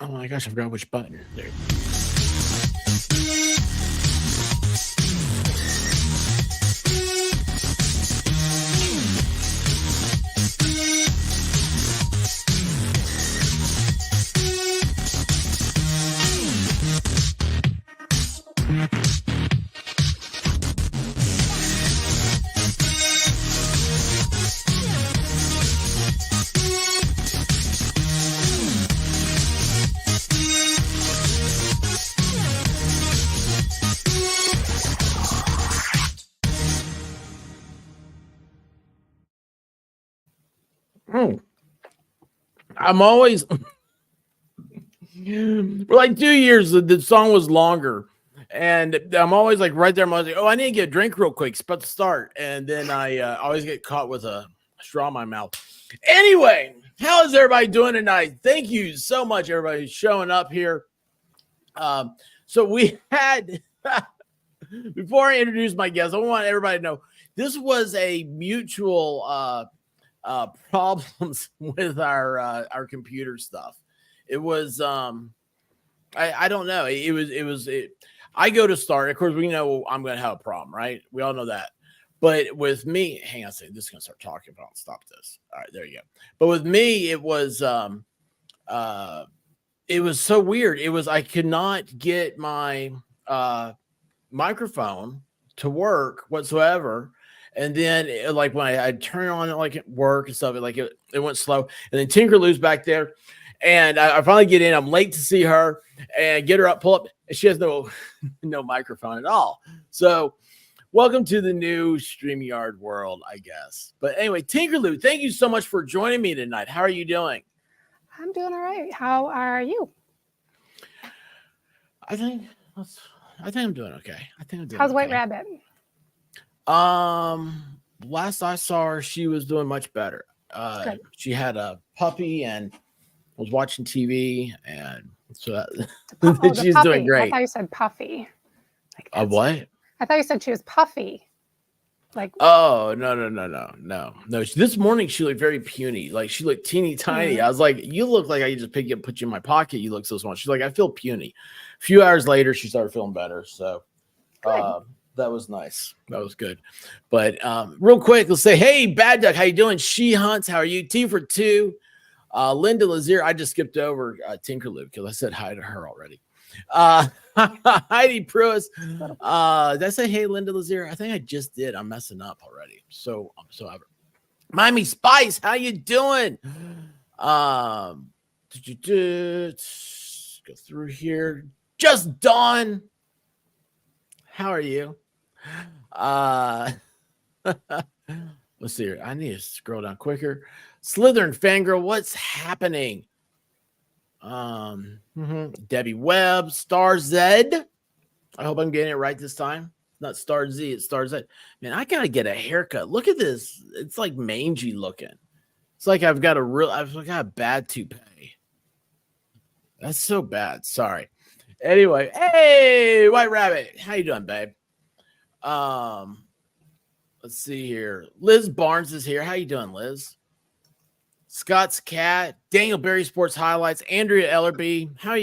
Oh my gosh, I forgot which button. There. I'm always for like 2 years. The song was longer, and I'm always like right there. I'm always like, oh, I need to get a drink real quick. It's about to start, and then I always get caught with a straw in my mouth. Anyway, how is everybody doing tonight? Thank you so much, everybody, showing up here. So we had before I introduce my guests, I want everybody to know this was a mutual problems with our computer stuff. It was I don't know. I go to start. Of course, we know I'm going to have a problem, right? We all know that. But with me, hang on a second. This is going to start talking, but I'll stop this. All right, there you go. But with me, it was so weird. It was I could not get my microphone to work whatsoever. And then, like when I turn on it, like at work and stuff, it went slow. And then TinkerLou's back there, and I finally get in. I'm late to see her and get her up, pull up, and she has no microphone at all. So, welcome to the new StreamYard world, I guess. But anyway, TinkerLou, thank you so much for joining me tonight. How are you doing? I'm doing all right. How are you? I think I'm doing okay. How's White Rabbit? Last I saw her, she was doing much better. She had a puppy and was watching TV, and so she's doing great. I thought you said puffy. A what? I thought you said she was puffy. Like, oh no. This morning she looked very puny. Like she looked teeny tiny. I was like, you look like I just pick you up, put you in my pocket. You look so small. She's like, I feel puny. A few hours later, she started feeling better. So that was nice. That was good. But real quick, let's say, hey, Bad Duck, how you doing? She Hunts, how are you? T for 2. Linda Lazier, I just skipped over TinkerLou because I said hi to her already. Heidi Pruis, did I say hey, Linda Lazier? I think I just did. I'm messing up already. So Miami Spice, how you doing? Go through here. Just Dawn, how are you? Let's see here. I need to scroll down quicker. Slytherin Fangirl, what's happening? Debbie Webb, Star Z. I hope I'm getting it right this time. It's not Star Z, it's Star Z. Man, I gotta get a haircut. Look at this. It's like mangy looking. It's like I've got a bad toupee. That's so bad. Sorry. Anyway, hey, White Rabbit, how you doing, babe? Let's see here. Liz Barnes is here. How you doing, Liz? Scott's Cat, Daniel Berry Sports Highlights, Andrea Ellerby. How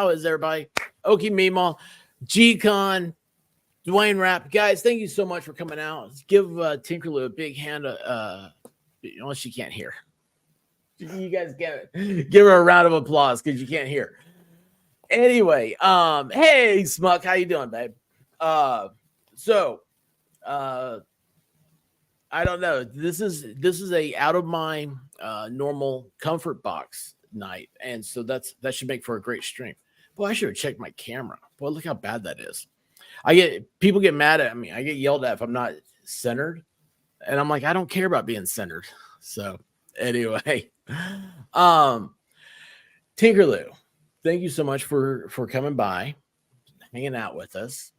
is everybody? Okie Meemaw, G-Con, Dwayne Rapp. Guys, thank you so much for coming out. Let's give TinkerLou a big hand. Unless she can't hear. You guys get it. Give her a round of applause because you can't hear. Anyway, hey, Smuck, how you doing, babe? I don't know. This is a out of my normal comfort box night, and so that should make for a great stream. Boy, I should have checked my camera. Boy, look how bad that is. People get mad at me. I get yelled at if I'm not centered, and I'm like, I don't care about being centered. So anyway, TinkerLou, thank you so much for coming by, hanging out with us.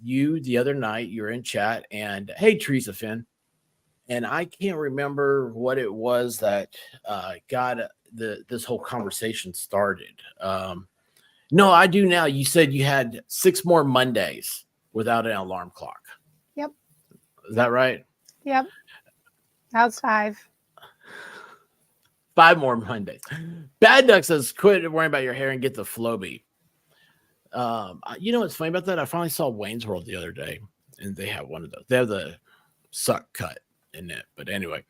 You the other night you were in chat, and hey, Teresa Finn. And I can't remember what it was that got this whole conversation started. No, I do now. You said you had 6 more Mondays without an alarm clock. Yep. Is that right? Yep. Now it's 5. 5 more Mondays. Bad Duck says, quit worrying about your hair and get the Flowbee. You know what's funny about that? I finally saw Wayne's World the other day, and they have one of those. They have the suck cut in it. But anyway,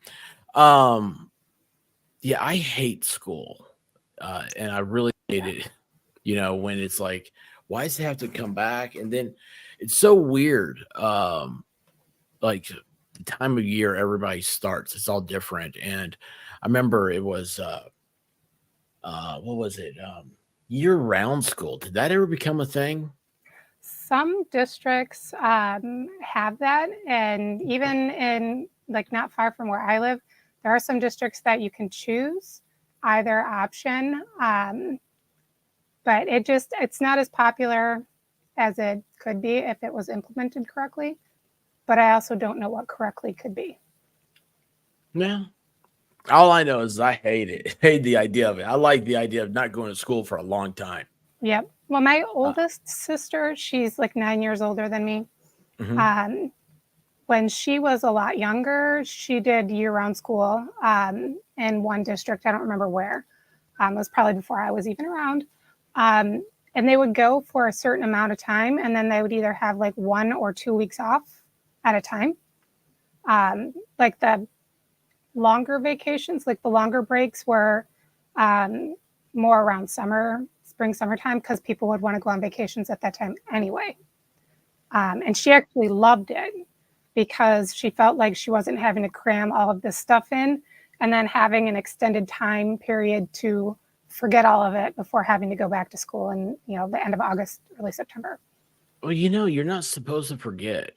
yeah, I hate school. And I really hate it, you know, when it's like, why does it have to come back? And then it's so weird. Like the time of year everybody starts, it's all different. And I remember it was what was it? Year-round school. Did that ever become a thing? Some districts have that, and even in like not far from where I live, there are some districts that you can choose either option, but it's not as popular as it could be if it was implemented correctly. But I also don't know what correctly could be. Yeah. All I know is I hate it. Hate the idea of it. I like the idea of not going to school for a long time. Yep. Well, my oldest sister, she's like 9 years older than me. Mhm. When she was a lot younger, she did year-round school in one district. I don't remember where. It was probably before I was even around. And they would go for a certain amount of time, and then they would either have like 1 or 2 weeks off at a time. Like the longer vacations, like the longer breaks were more around summertime, because people would want to go on vacations at that time anyway. And she actually loved it because she felt like she wasn't having to cram all of this stuff in and then having an extended time period to forget all of it before having to go back to school in, the end of August, early September. Well, you're not supposed to forget.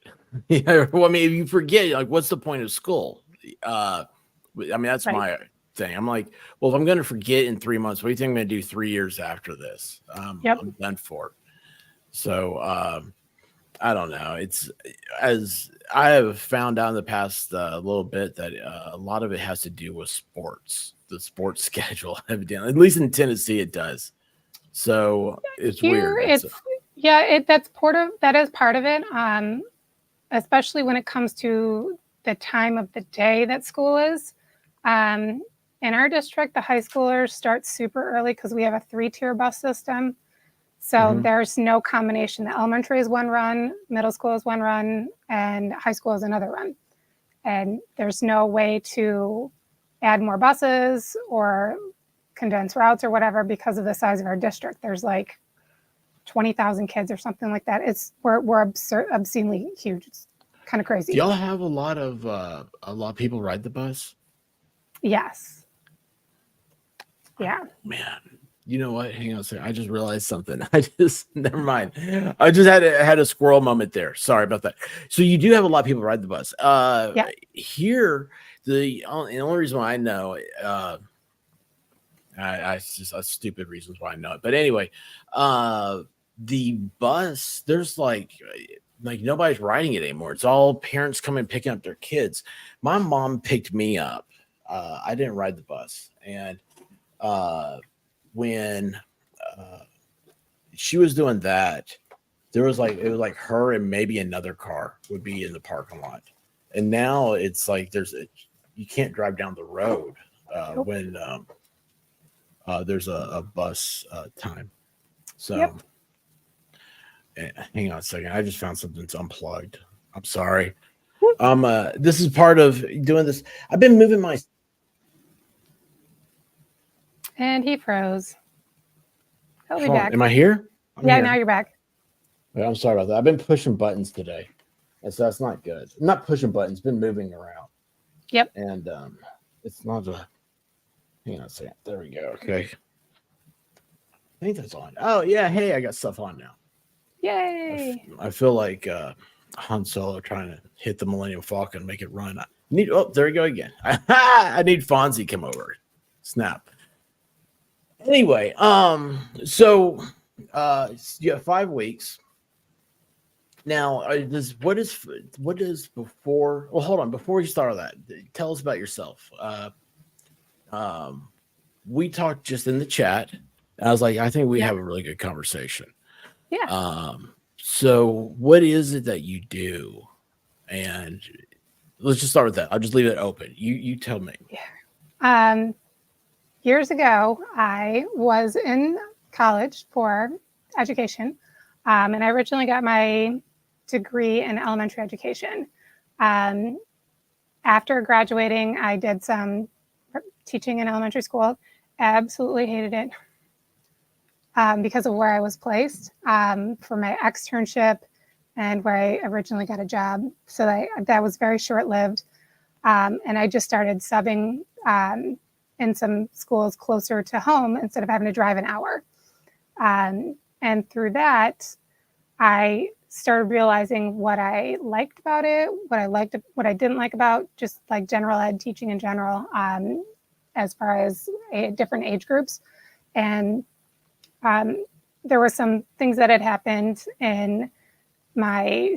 Yeah, well, I mean, if you forget, like, what's the point of school? I mean, that's Right. my thing. I'm like, well, if I'm going to forget in 3 months, what do you think I'm going to do 3 years after this? Yep. I'm done for. So I don't know. It's, as I have found out in the past little bit, that a lot of it has to do with sports, the sports schedule, evidently. At least in Tennessee, it does. So it's Here, weird. that is part of it. Especially when it comes to the time of the day that school is. In our district, the high schoolers start super early because we have a 3-tier bus system. So there's no combination. The elementary is one run, middle school is one run, and high school is another run. And there's no way to add more buses or condense routes or whatever because of the size of our district. There's like 20,000 kids or something like that. We're obscenely huge. It's kind of crazy. Do y'all have a lot of people ride the bus? Yes. Yeah. Man, you know what? Hang on a second. I just realized something. Never mind. I just had a squirrel moment there. Sorry about that. So you do have a lot of people ride the bus. Yeah. Here, the only reason why I know, it's just a stupid reasons why I know it. But anyway, the bus, there's like nobody's riding it anymore. It's all parents coming picking up their kids. My mom picked me up. I didn't ride the bus, and when she was doing that, it was like her and maybe another car would be in the parking lot. And now it's like you can't drive down the road when there's a bus time. So Yep. Hang on a second. I just found something that's unplugged. I'm sorry. This is part of doing this. I've been moving my. And he froze. He'll be back. Am I here? I'm yeah, here. Now you're back. I'm sorry about that. I've been pushing buttons today, and so that's not good. I'm not pushing buttons. Been moving around. Yep. And it's not a. Hang on a second. There we go. Okay. I think that's on. Oh yeah. Hey, I got stuff on now. Yay. I feel like Han Solo trying to hit the Millennium Falcon and make it run. There we go again. I need Fonzie to come over. Snap. Anyway, so you have 5 weeks. Now, what is before? Well, hold on. Before you start all that, tell us about yourself. We talked just in the chat. I was like, I think we have a really good conversation. Yeah. So what is it that you do? And let's just start with that. I'll just leave it open. You tell me. Yeah. years ago, I was in college for education, and I originally got my degree in elementary education. After graduating, I did some teaching in elementary school. Absolutely hated it because of where I was placed for my externship and where I originally got a job. So that was very short-lived. And I just started subbing in some schools closer to home instead of having to drive an hour. And through that, I started realizing what I liked about it, what I didn't like about just like general ed teaching in general, as far as different age groups. And there were some things that had happened in my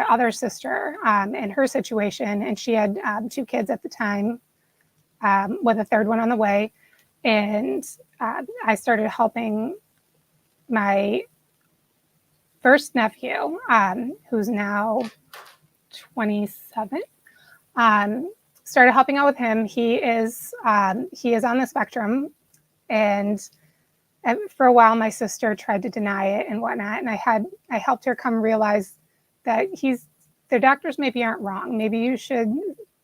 other sister in her situation, and she had 2 kids at the time, with a third one on the way. And I started helping my first nephew, who's now 27. Started helping out with him. He is on the spectrum, and for a while my sister tried to deny it and whatnot, and I helped her come realize that their doctors maybe aren't wrong. Maybe you should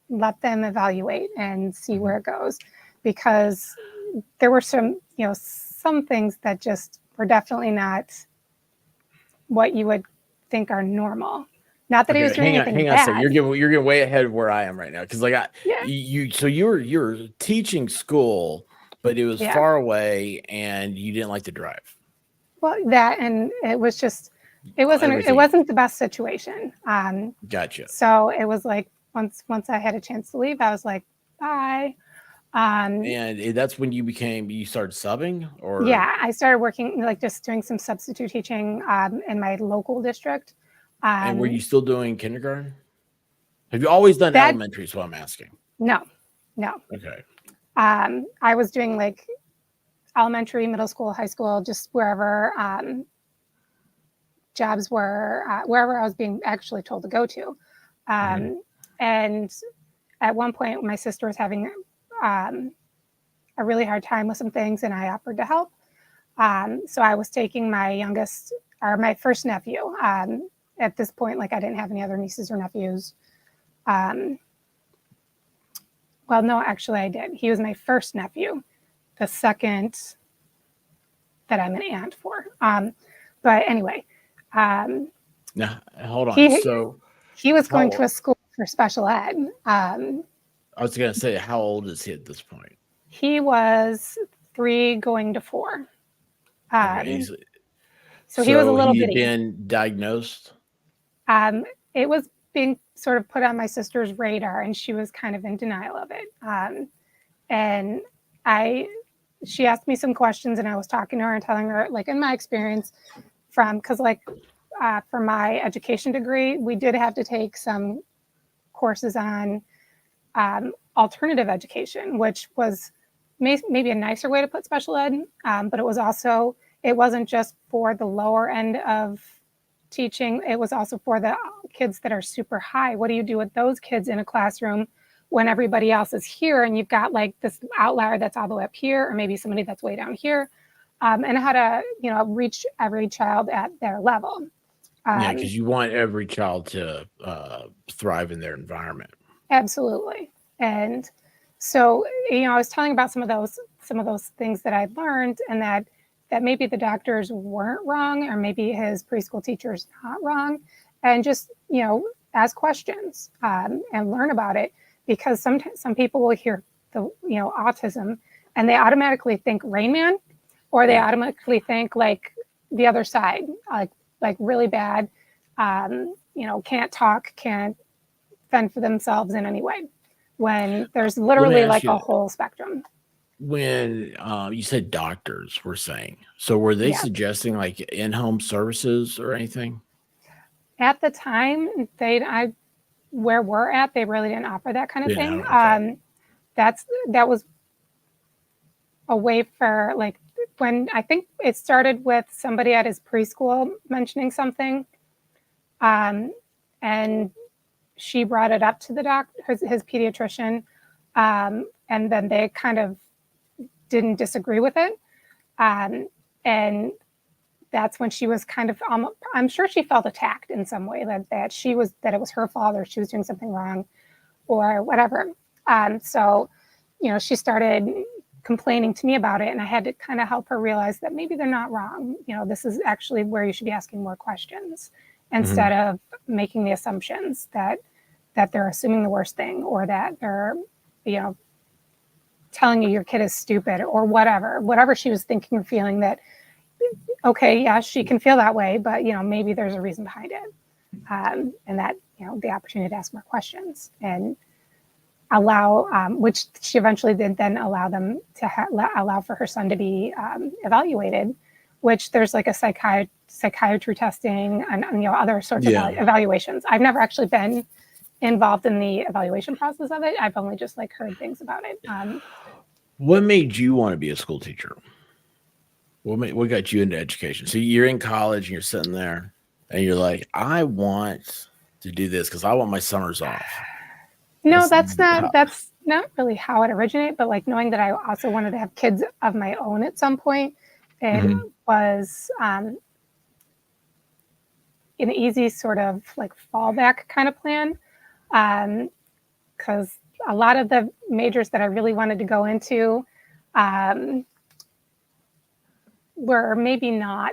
let them evaluate and see where it goes, because there were some things that just were definitely not what you would think are normal. Not that he was doing anything bad. So you're getting way ahead of where I am right now, because like you're teaching school, but it was far away and you didn't like to drive. Well, that, and it wasn't the best situation. Gotcha. So it was like once I had a chance to leave, I was like, bye. And that's when you started subbing, or? Yeah, I started working, like just doing some substitute teaching in my local district. And were you still doing kindergarten? Have you always done elementary is what I'm asking? No. Okay. I was doing like elementary, middle school, high school, just wherever jobs were, wherever I was being actually told to go to. And at one point, my sister was having a really hard time with some things, and I offered to help. So I was taking my first nephew. At this point, like I didn't have any other nieces or nephews. Well, no, actually I did. He was my first nephew, the second that I'm an aunt for. But anyway. Now, hold on. He was going to a school for special ed. I was going to say, how old is he at this point? He was 3 going to 4. Okay, so he was a little bitty. He had been diagnosed? It was being sort of put on my sister's radar, and she was kind of in denial of it. And she asked me some questions, and I was talking to her and telling her, like, in my experience because like for my education degree, we did have to take some courses on alternative education, which was maybe a nicer way to put special ed, but it wasn't just for the lower end of teaching. It was also for the kids that are super high. What do you do with those kids in a classroom when everybody else is here and you've got like this outlier that's all the way up here, or maybe somebody that's way down here, and how to reach every child at their level. Yeah, because you want every child to thrive in their environment. Absolutely. And so I was telling about some of those things that I'd learned, and that maybe the doctors weren't wrong, or maybe his preschool teacher's not wrong, and just ask questions and learn about it, because some people will hear the autism and they automatically think Rain Man, or they automatically think like the other side, like really bad, can't talk, can't fend for themselves in any way, when there's literally like a whole spectrum. When you said doctors were saying, so were they suggesting like in-home services or anything? At the time, where we're at, they really didn't offer that kind of thing. Okay. That was a way for, like, when I think it started with somebody at his preschool mentioning something, and she brought it up to the doctor, his pediatrician, and then they kind of didn't disagree with it. And that's when she was kind of, I'm sure she felt attacked in some way, that it was her fault, or she was doing something wrong or whatever. So, she started complaining to me about it, and I had to kind of help her realize that maybe they're not wrong. This is actually where you should be asking more questions instead of making the assumptions that they're assuming the worst thing, or that they're, telling you your kid is stupid, or whatever she was thinking or feeling. That, okay, yeah, she can feel that way, but maybe there's a reason behind it, and that the opportunity to ask more questions and allow, which she eventually did, then allow them to allow for her son to be evaluated, which there's like a psychiatry testing and other sorts of evaluations. I've never actually been involved in the evaluation process of it. I've only just heard things about it. What made you want to be a school teacher? What got you into education? So you're in college and you're sitting there and you're like, I want to do this because I want my summers off. No, that's not really how it originated, but knowing that I also wanted to have kids of my own at some point, it was an easy sort of fallback kind of plan. Because a lot of the majors that I really wanted to go into were maybe not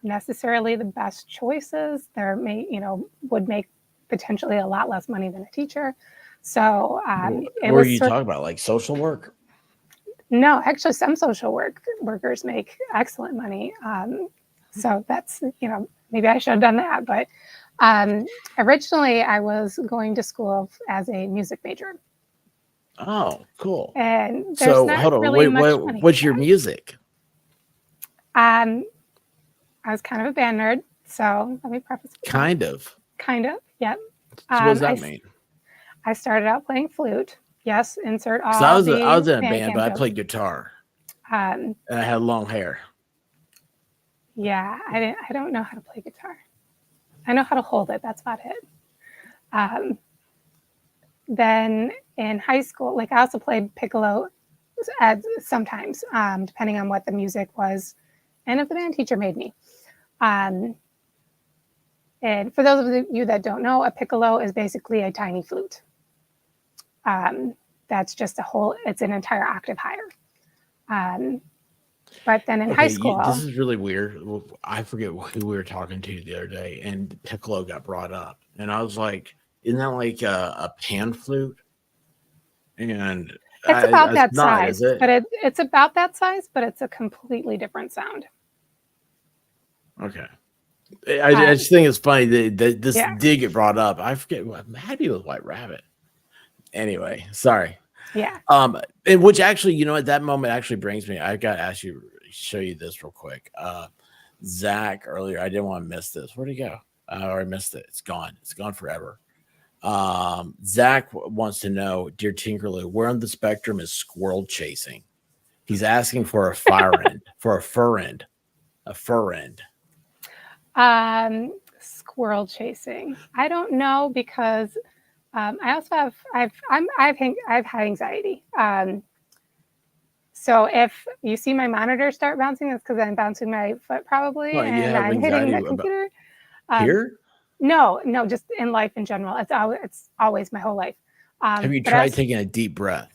necessarily the best choices. Would make potentially a lot less money than a teacher. So what were you talking about, like social work? No, actually some social workers make excellent money. So that's, maybe I should have done that. But originally I was going to school as a music major. Oh, cool. And so hold on, really what's your music? I was kind of a band nerd, so let me preface. Kind of, yep. So what does that mean? I started out playing flute. Yes, insert all. I was in a band, but I played guitar. And I had long hair. Yeah, I don't know how to play guitar. I know how to hold it. That's about it. Then in high school, I also played piccolo sometimes, depending on what the music was, and if the band teacher made me. And for those of you that don't know, a piccolo is basically a tiny flute. That's just it's an entire octave higher. But then in high school... this is really weird. I forget who we were talking to the other day, and piccolo got brought up. And I was like, isn't that like a pan flute? And it's about that size. Is it? But it's about that size, but it's a completely different sound. Okay. I just think it's funny that this did get brought up. I forget what Maddie was White Rabbit. Anyway, sorry. Yeah. And which actually, at that moment actually brings me, I got to show you this real quick. Zach earlier, I didn't want to miss this. Where'd he go? I already missed it. It's gone. It's gone forever. Zach wants to know, dear TinkerLou, where on the spectrum is squirrel chasing? He's asking for a fire end, for a fur end. Squirrel chasing. I don't know, because I also have high anxiety. So if you see my monitor start bouncing, that's because I'm bouncing my foot probably, and I'm hitting the computer. Here? No, just in life in general. It's always my whole life. Have you tried taking a deep breath?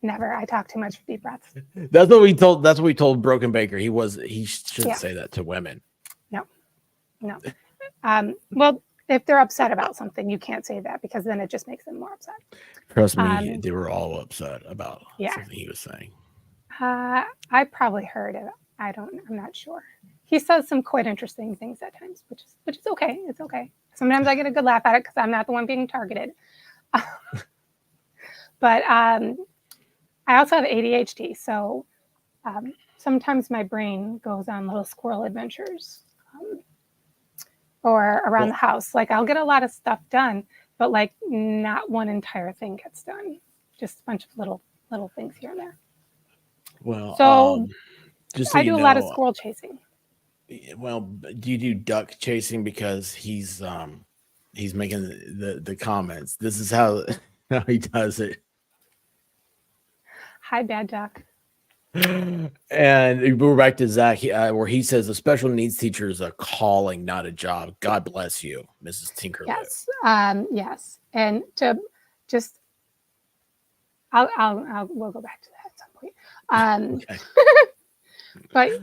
Never. I talk too much for deep breaths. That's what we told Broken Baker. He shouldn't say that to women. No. Well, if they're upset about something, you can't say that, because then it just makes them more upset. Trust me, they were all upset about something he was saying. I probably heard it. I'm not sure. He says some quite interesting things at times, which is okay. It's okay. Sometimes I get a good laugh at it because I'm not the one being targeted. But I also have ADHD, so sometimes my brain goes on little squirrel adventures, or around the house. I'll get a lot of stuff done, but not one entire thing gets done. Just a bunch of little things here and there. Well, so just so I do a lot of squirrel chasing. Well, do you do duck chasing? Because he's making the comments. This is how he does it. Hi, bad duck. And we're back to Zach, where he says a special needs teacher is a calling, not a job. God bless you, Mrs. TinkerLou. Yes. Yes. And to just, we'll go back to that at some point. Okay. But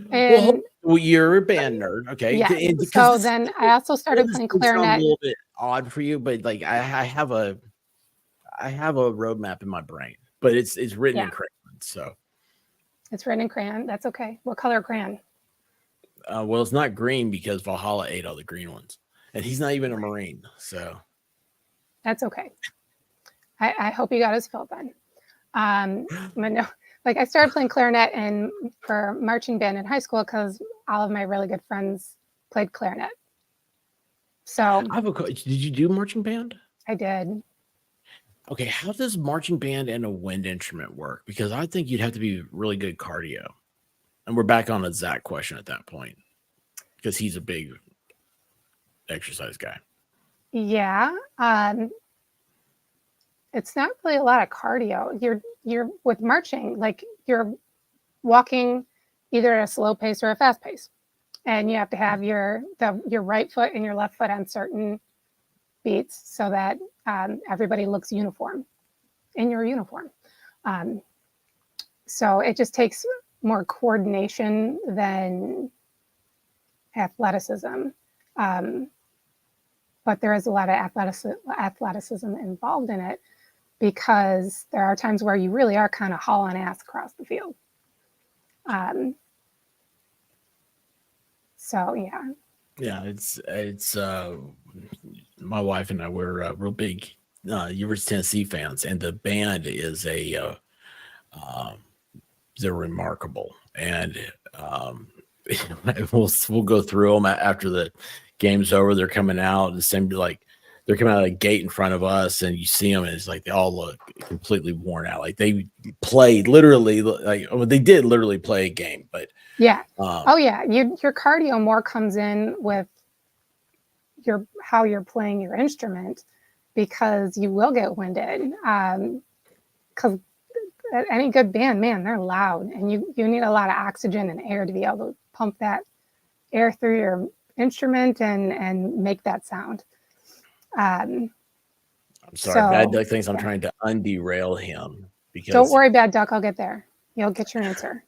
Well, you're a band nerd, okay? yeah. And So then I also started playing this sound a clarinet. little bit odd for you, but like I have a roadmap in my brain, but it's written in crayon, so it's written in crayon. That's okay. What color crayon? well, it's not green because Valhalla ate all the green ones, and he's not even a Marine, so that's okay. I hope you got his fill then. But no, like I started playing clarinet for marching band in high school because all of my really good friends played clarinet. So I have did you do marching band? I did. Okay, how does marching band and a wind instrument work? Because I think you'd have to be really good cardio. And we're back on a Zach question at that point because he's a big exercise guy. Yeah. It's not really a lot of cardio. You're with marching, like you're walking either at a slow pace or a fast pace. And you have to have your right foot and your left foot on certain beats so that everybody looks uniform in your uniform. So it just takes more coordination than athleticism. But there is a lot of athleticism involved in it because there are times where you really are kind of hauling ass across the field. So yeah. Yeah, it's my wife and I were real big University of Tennessee fans, and the band is they're remarkable, and we'll go through them after the game's over. They're coming out the same, like they're coming out of the gate in front of us, and you see them, and it's like they all look completely worn out. Like they played literally, like they did literally play a game, but yeah. Oh yeah, your cardio more comes in with how you're playing your instrument because you will get winded. Because any good band, man, they're loud, and you need a lot of oxygen and air to be able to pump that air through your instrument and make that sound. I'm sorry, Bad Duck thinks I'm trying to underail him. Because don't worry, Bad Duck, I'll get there. You'll get your answer.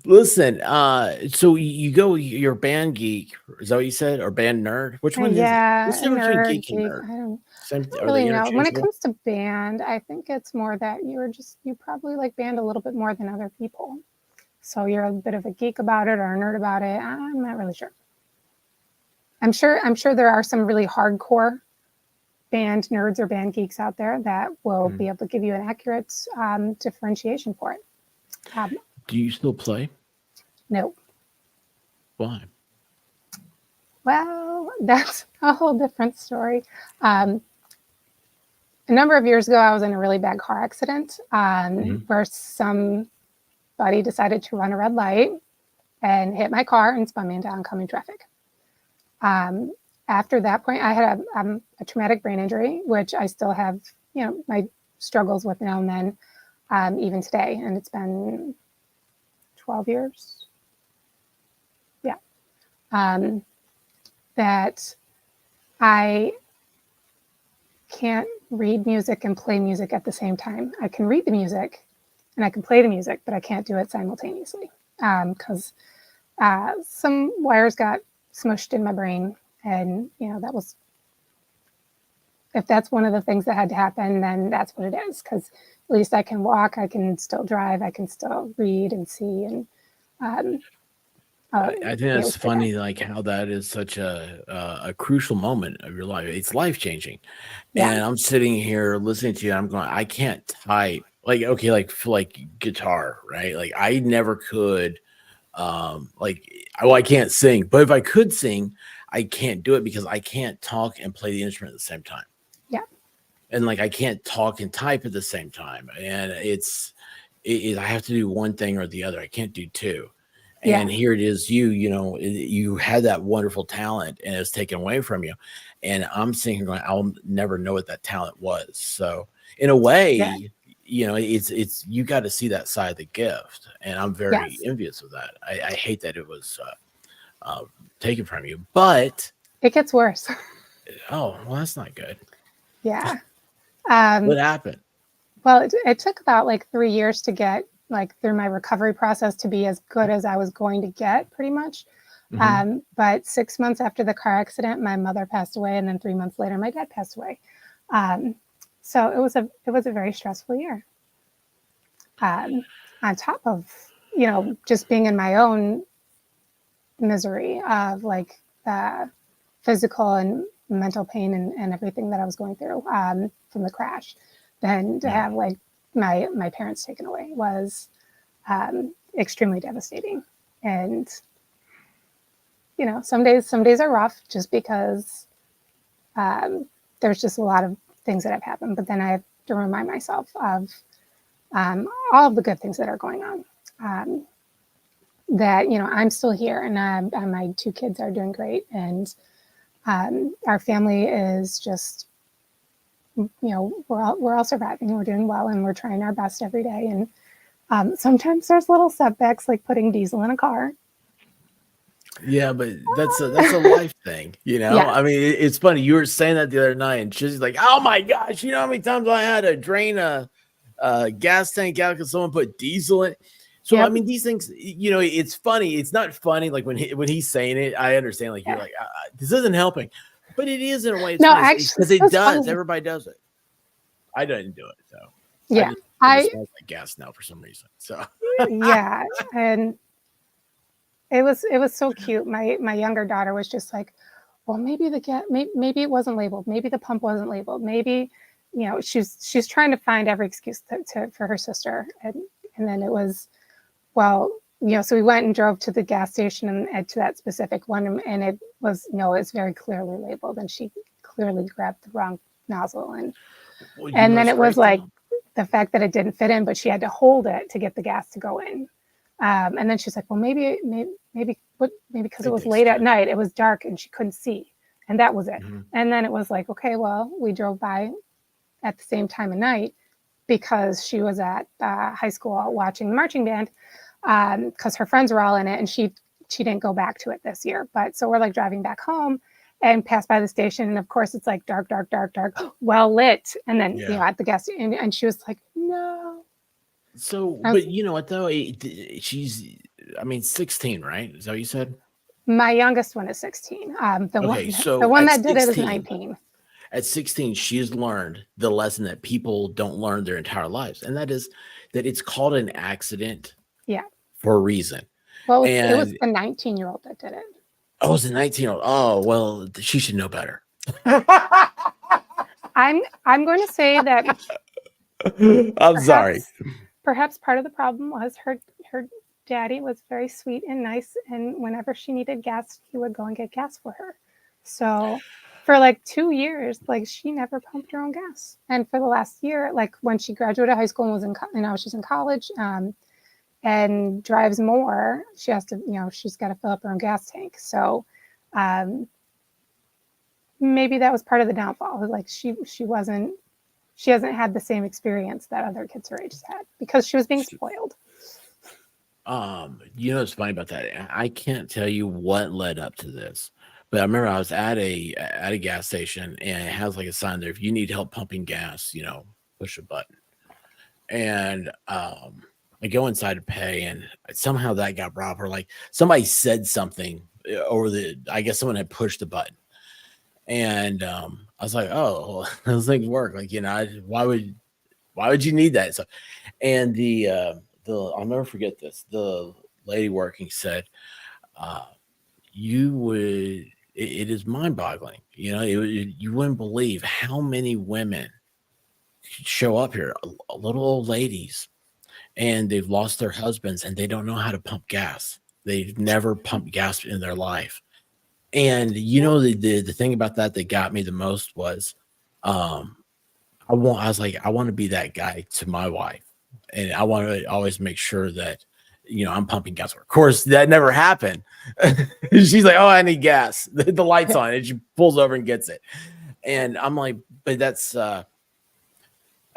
Listen, so you're a band geek, is that what you said, or band nerd? Which one is it? What's the difference between geek and nerd? I don't really know. When it comes to band, I think it's more that you probably like band a little bit more than other people. So you're a bit of a geek about it or a nerd about it. I'm not really sure. I'm sure there are some really hardcore band nerds or band geeks out there that will be able to give you an accurate differentiation for it. Do you still play? No. Why? Well, that's a whole different story. A number of years ago, I was in a really bad car accident where somebody decided to run a red light and hit my car and spun me into oncoming traffic. After that point, I had a traumatic brain injury, which I still have, my struggles with now and then, even today. And it's been 12 years. Yeah. That I can't read music and play music at the same time. I can read the music and I can play the music, but I can't do it simultaneously because some wires got smushed in my brain. And, that was, if that's one of the things that had to happen, then that's what it is. Because at least I can walk, I can still drive, I can still read and see. And I think that's funny, like how that is such a crucial moment of your life. It's life changing. Yeah. And I'm sitting here listening to you. I'm going, I can't type like guitar, right? Like I never could. I can't sing, but if I could sing, I can't do it because I can't talk and play the instrument at the same time. Yeah. And like I can't talk and type at the same time. And I have to do one thing or the other. I can't do two. And here it is, you had that wonderful talent and it's taken away from you. And I'm sitting here going, I'll never know what that talent was. So in a way, it's you got to see that side of the gift, and I'm very Yes, envious of that. I hate that it was taken from you, but it gets worse. oh well, that's not good. Yeah. What Um, happened? well, it took about like 3 years to get like through my recovery process to be as good as I was going to get, pretty much. Hmm. But 6 months after the car accident, my mother passed away, and then 3 months later, my dad passed away. Um, so it was a very stressful year. Um, on top of just being in my own misery of like physical and mental pain and everything that I was going through from the crash, then to Yeah. have like my parents taken away was extremely devastating. And some days are rough just because um, there's just a lot of things that have happened. But then I have to remind myself of all of the good things that are going on. Um, that I'm still here, and my two kids are doing great, and our family is just we're all surviving, we're doing well, and we're trying our best every day. And sometimes there's little setbacks like putting diesel in a car. Yeah, but that's a life thing, Yeah, I mean, it's funny. You were saying that the other night, and she's like, "Oh my gosh, you know how many times I had to drain a gas tank out because someone put diesel in it." So I yep, mean, these things, it's funny. It's not funny like when he's saying it. I understand. Like you're yeah. like, this isn't helping, but it is in a way. It's No, funny actually, because it it was does. funny. Everybody does it. I didn't do it, so I Yeah, just think it I smells like gas now for some reason. So yeah, and it was so cute. My younger daughter was just like, well, maybe maybe it wasn't labeled. Maybe the pump wasn't labeled. Maybe, she's trying to find every excuse for her sister. And then it was, well, so we went and drove to the gas station and to that specific one, and it was, no, it's very clearly labeled, and she clearly grabbed the wrong nozzle. and well, and then it's it was great like though. the fact that it didn't fit in, but she had to hold it to get the gas to go in. And then she's like, well, maybe because it It was takes late at time. night, it was dark and she couldn't see. And that was it. Mhm. And then it was like, okay, well, we drove by at the same time of night because she was at high school watching the marching band because her friends were all in it, and she didn't go back to it this year. But so we're like driving back home and pass by the station, and of course it's like dark, dark, dark, dark, well lit. And then Yeah. at the gas, and she was like, no. So, I was, but you know what though? She's, I mean, 16, right? Is that what you said? my youngest one is 16. The Okay, one the so one that did it is 19. at 16, she's learned the lesson that people don't learn their entire lives, and that is that it's called an accident Yeah. for a reason. Well, it was And the 19-year-old that did it. oh, it's a 19-year-old. Oh, well, she should know better. I'm going to say that I'm sorry. perhaps part of the problem was her daddy was very sweet and nice, and whenever she needed gas, he would go and get gas for her. So for like 2 years, like she never pumped her own gas. And for the last year, like when she graduated high school and was in, she's in college and drives more, she has to, she's got to fill up her own gas tank. So um, maybe that was part of the downfall. Like she hasn't had the same experience that other kids her age has had because she was being spoiled. What's funny about that? I can't tell you what led up to this, but I remember I was at a gas station, and it has like a sign there: if you need help pumping gas, push a button. And I go inside to pay, and somehow that got brought up, or like somebody said something over I guess someone had pushed the button, and I was like, oh, well, those things work. Like, why would you need that? So, and I'll never forget this. The lady working said, uh, you would, it is mind boggling. You wouldn't believe how many women show up here, little old ladies, and they've lost their husbands and they don't know how to pump gas. They've never pumped gas in their life. And the thing about that got me the most was, um, I was like, I want to be that guy to my wife, and I want to always make sure that I'm pumping gas. Of course, that never happened. She's like, "Oh, I need gas." The lights on, and she pulls over and gets it. And I'm like, but that's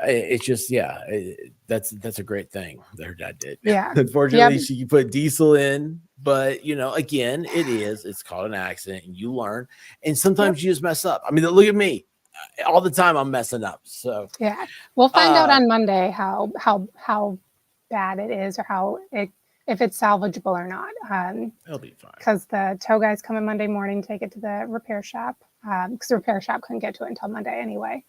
It's just, yeah, that's a great thing that her dad did. Yeah. Yep. Unfortunately, she put diesel in, but again, it's called an accident, and you learn. And Yep. sometimes you just mess up. I mean, look at me, all the time I'm messing up. So Yeah. We'll find out uh, on Monday how bad it is, or if it's salvageable or not. it'll be fine. Because the tow guys come in Monday morning, take it to the repair shop, because the repair shop couldn't get to it until Monday anyway.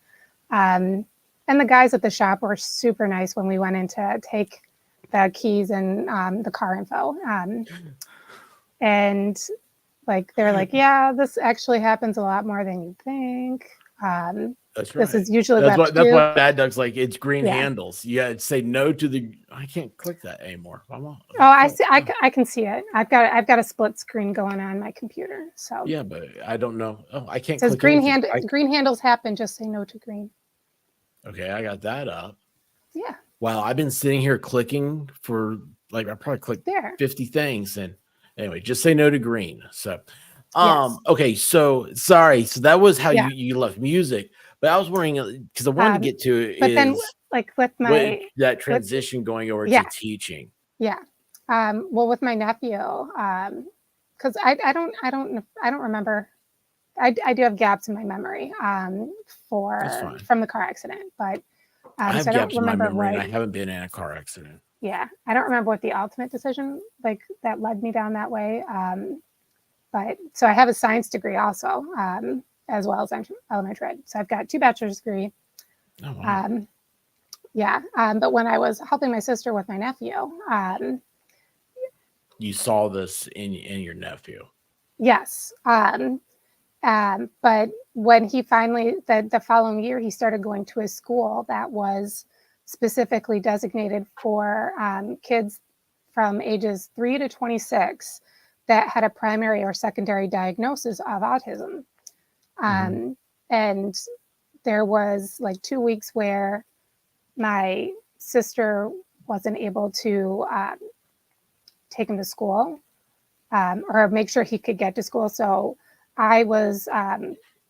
And the guys at the shop were super nice when we went in to take the keys and the car info. And like they're like, yeah, this actually happens a lot more than you think. That's This right. is usually That's what what to that's do. why Dad Doug's like, it's green Yeah. handles. Yeah, say no to the. I can't click that anymore. I'm on. Oh, I see. I can see it. I've got a split screen going on my computer. So Yeah, but I don't know. Oh, I can't it says click anything. green handles happen. Just say no to green. Okay, I got that up. Yeah. Wow, I've been sitting here clicking for like I probably clicked There. 50 things, and anyway, just say no to green. So Yes. okay, so sorry. So that was how Yeah. you left music, but I was wondering because I wanted to get to But then, is like with what my that with transition going over to yeah teaching. yeah. Well, with my nephew, because I don't remember. I do have gaps in my memory That's fine. from the car accident, but I have so I don't gaps in my remember memory, and what. I haven't been in a car accident. Yeah, I don't remember what the ultimate decision like that led me down that way. But so I have a science degree also, as well as elementary ed. So I've got 2 bachelor's degree. Oh wow! Yeah, but when I was helping my sister with my nephew, You saw this in your nephew. yes. But when he finally, the following year, he started going to a school that was specifically designated for kids from ages 3 to 26 that had a primary or secondary diagnosis of autism. Mm-hmm. And there was like 2 weeks where my sister wasn't able to take him to school or make sure he could get to school. So I was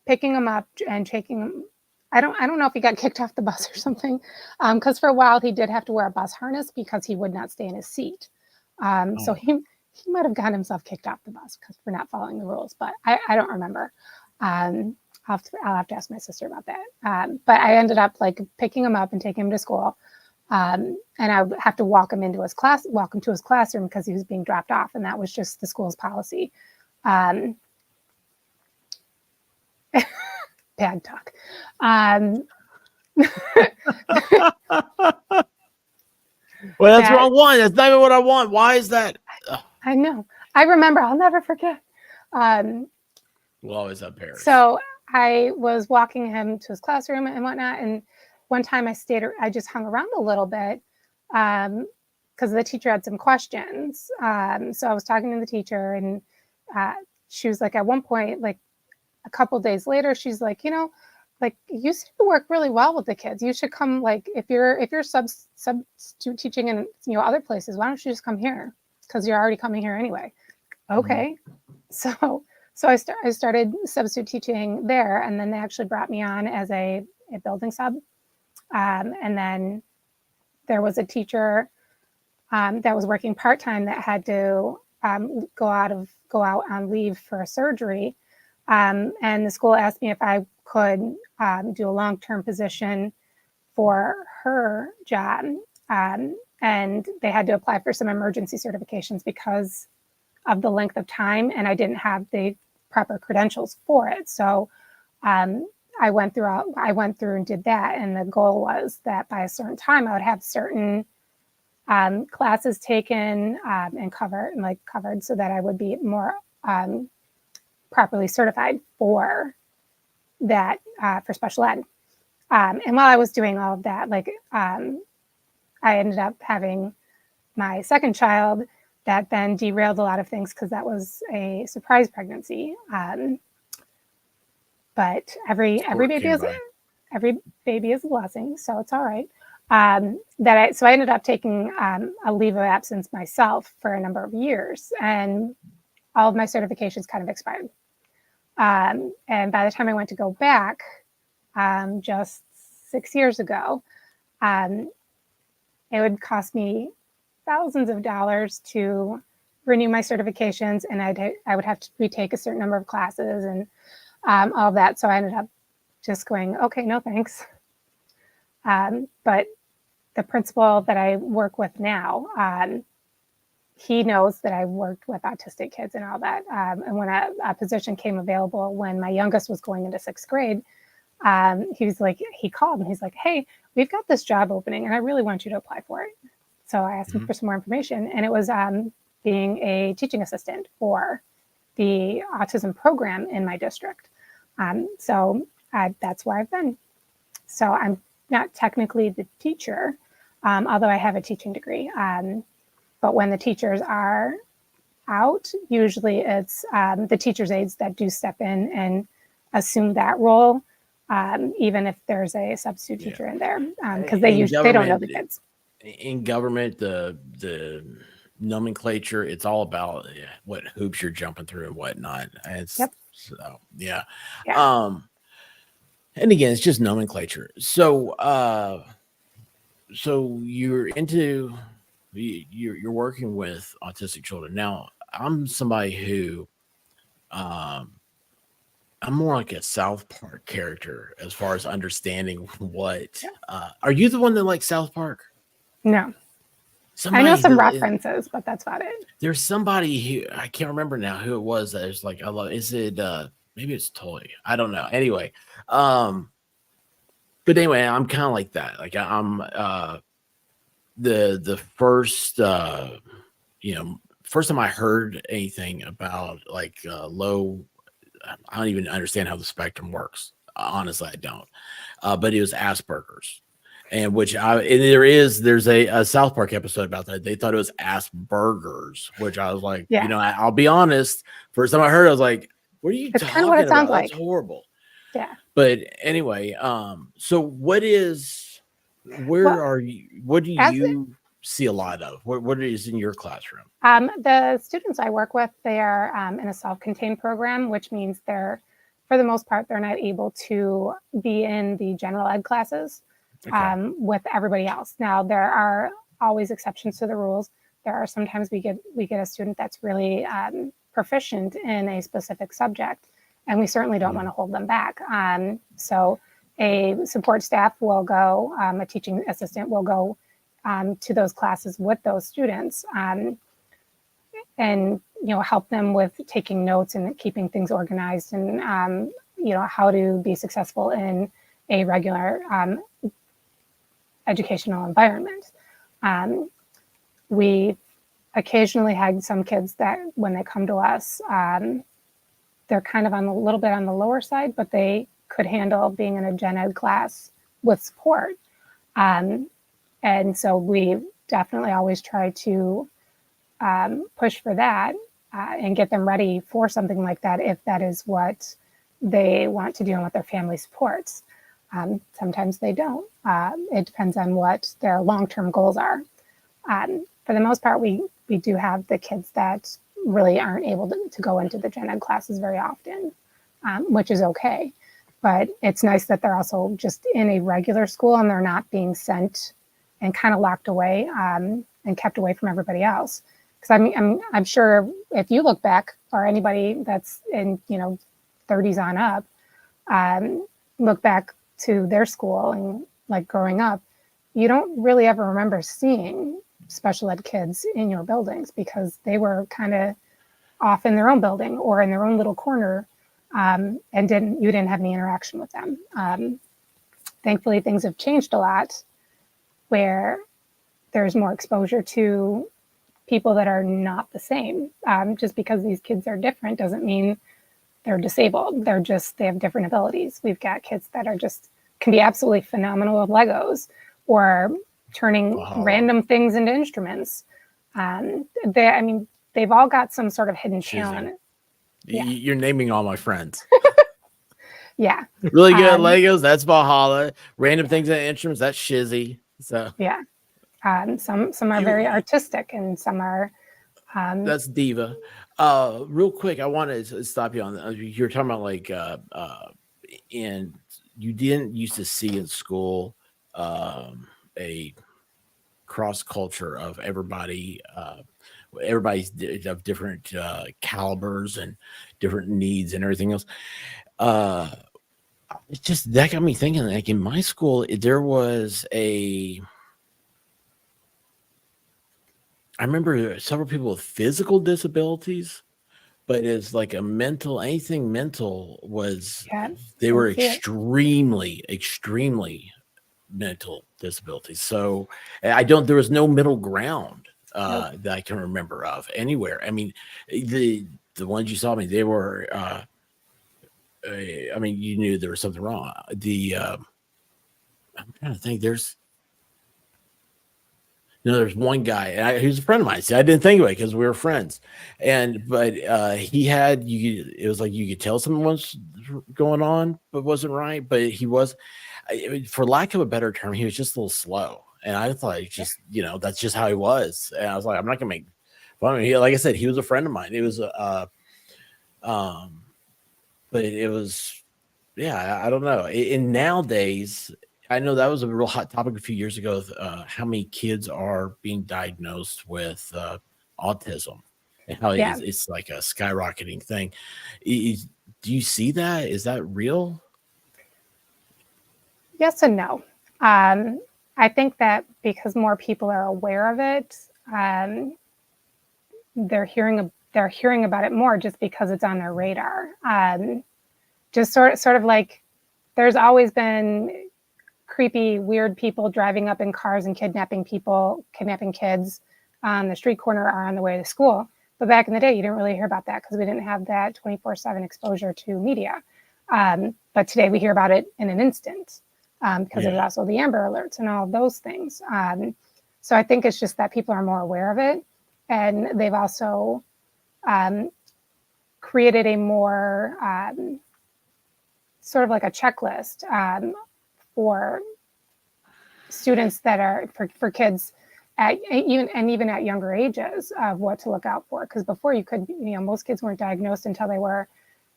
picking him up and taking him. I don't know if he got kicked off the bus or something, because for a while he did have to wear a bus harness because he would not stay in his seat. So Oh, he might have gotten himself kicked off the bus because for not following the rules, but I don't remember. I'll have to ask my sister about that. But I ended up like picking him up and taking him to school. And I would have to walk him to his classroom because he was being dropped off, and that was just the school's policy. Bad talk. well, that's the wrong one. That's not even what I want. Why is that? Ugh. I know. I remember. I'll never forget. We'll always have Paris. So I was walking him to his classroom and whatnot, and one time I just hung around a little bit because the teacher had some questions. So I was talking to the teacher, and she was like, at one point, like a couple days later, she's like, like you seem to work really well with the kids. You should come, like if you're substitute teaching in other places, why don't you just come here? Because you're already coming here anyway. Okay, so I started substitute teaching there, and then they actually brought me on as a building sub. And then there was a teacher that was working part-time that had to go out on leave for a surgery. And the school asked me if I could do a long-term position for her job. And they had to apply for some emergency certifications because of the length of time, and I didn't have the proper credentials for it. So I went through and did that, and the goal was that by a certain time I would have certain classes taken and covered so that I would be more properly certified for that for special ed. And while I was doing all of that, I ended up having my second child that then derailed a lot of things because that was a surprise pregnancy. But every baby is a blessing, so it's all right. So I ended up taking a leave of absence myself for a number of years, and all of my certifications kind of expired. And by the time I went to go back, just 6 years ago, Um, it would cost me thousands of dollars to renew my certifications, and I would have to retake a certain number of classes and all of that. So I ended up just going, okay, no thanks. But the principal that I work with now, he knows that I worked with autistic kids and all that. And when a position came available when my youngest was going into 6th grade, he called and he's like, hey, we've got this job opening and I really want you to apply for it. So I asked him for some more information, and it was being a teaching assistant for the autism program in my district. So that's where I've been. So I'm not technically the teacher, although I have a teaching degree. But when the teachers are out, usually it's the teacher's aides that do step in and assume that role, even if there's a substitute teacher in there, because they don't know the kids. In government, the nomenclature, it's all about what hoops you're jumping through and whatnot. It's so yeah. And again, it's just nomenclature. So so you're working with autistic children. Now, I'm somebody who I'm more like a South Park character as far as understanding what are you the one that likes South Park? No. I know some references, but that's about it. There's somebody who I can't remember now who it was that was like, I love, is it maybe it's Toy? I don't know. Anyway, but anyway, I'm kind of like that. Like I'm the first first time I heard anything about like low, I don't even understand how the spectrum works. Honestly, I don't. But it was Asperger's. And there's a South Park episode about that. They thought it was Asperger's, which I was like, I'll be honest. First time I heard it, I was like, what are you talking kind of what it about? Sounds like. That's horrible. Yeah. But anyway, so what do you see a lot of? What is in your classroom? The students I work with, they are in a self-contained program, which means for the most part, they're not able to be in the general ed classes. With everybody else. Now, there are always exceptions to the rules. There are sometimes we get a student that's really proficient in a specific subject, and we certainly don't want to hold them back. So a support staff will go, a teaching assistant will go to those classes with those students and help them with taking notes and keeping things organized and how to be successful in a regular educational environment. We occasionally had some kids that when they come to us, they're kind of a little bit on the lower side, but they could handle being in a gen ed class with support. And so we definitely always try to push for that and get them ready for something like that if that is what they want to do and what their family supports. Sometimes they don't. It depends on what their long-term goals are. For the most part, we do have the kids that really aren't able to go into the gen ed classes very often, which is okay. But it's nice that they're also just in a regular school and they're not being sent and kind of locked away and kept away from everybody else. Because I'm sure if you look back, or anybody that's in 30s on up, look back to their school and like growing up, you don't really ever remember seeing special ed kids in your buildings because they were kind of off in their own building or in their own little corner, and you didn't have any interaction with them. Thankfully, things have changed a lot where there's more exposure to people that are not the same. Just because these kids are different doesn't mean they're disabled. They have different abilities. We've got kids that can be absolutely phenomenal with Legos or turning random things into instruments. They've all got some sort of hidden talent. Yeah. You're naming all my friends. Yeah. Really good at Legos. That's Valhalla. Random things and instruments. That's Shizzy. So yeah. Some are very artistic and some are. That's Diva. Real quick, I want to stop you on. You're talking about like, and you didn't used to see in school a cross culture of everybody's of different calibers and different needs and everything else. It's just that got me thinking. Like in my school, there was I remember several people with physical disabilities, but it's like anything mental was, Yeah, they I were see it. extremely mental disabilities. So there was no middle ground Nope. that I can remember of anywhere. I mean, the ones you saw me, they were, I mean, you knew there was something wrong. I'm trying to think. There's one guy, and he was a friend of mine. See, I didn't think of it because we were friends, but he had you. It was like you could tell something was going on, but wasn't right. But he was, for lack of a better term, he was just a little slow. And I thought, that's just how he was. And I was like, I'm not gonna make fun of him. Like I said, he was a friend of mine. It was um, but it was, yeah, I don't know. And nowadays, I know that was a real hot topic a few years ago. How many kids are being diagnosed with autism, and how Yeah. it's like a skyrocketing thing. Do you see that? Is that real? Yes and no. I think that because more people are aware of it, they're hearing about it more just because it's on their radar. Just sort of like there's always been creepy, weird people driving up in cars and kidnapping kids on the street corner or on the way to school. But back in the day, you didn't really hear about that because we didn't have that 24/7 exposure to media. But today we hear about it in an instant because there's also the Amber Alerts and all of those things. So I think it's just that people are more aware of it. And they've also created a more sort of like a checklist for students that are for kids at even at younger ages of what to look out for. Because before you could, most kids weren't diagnosed until they were,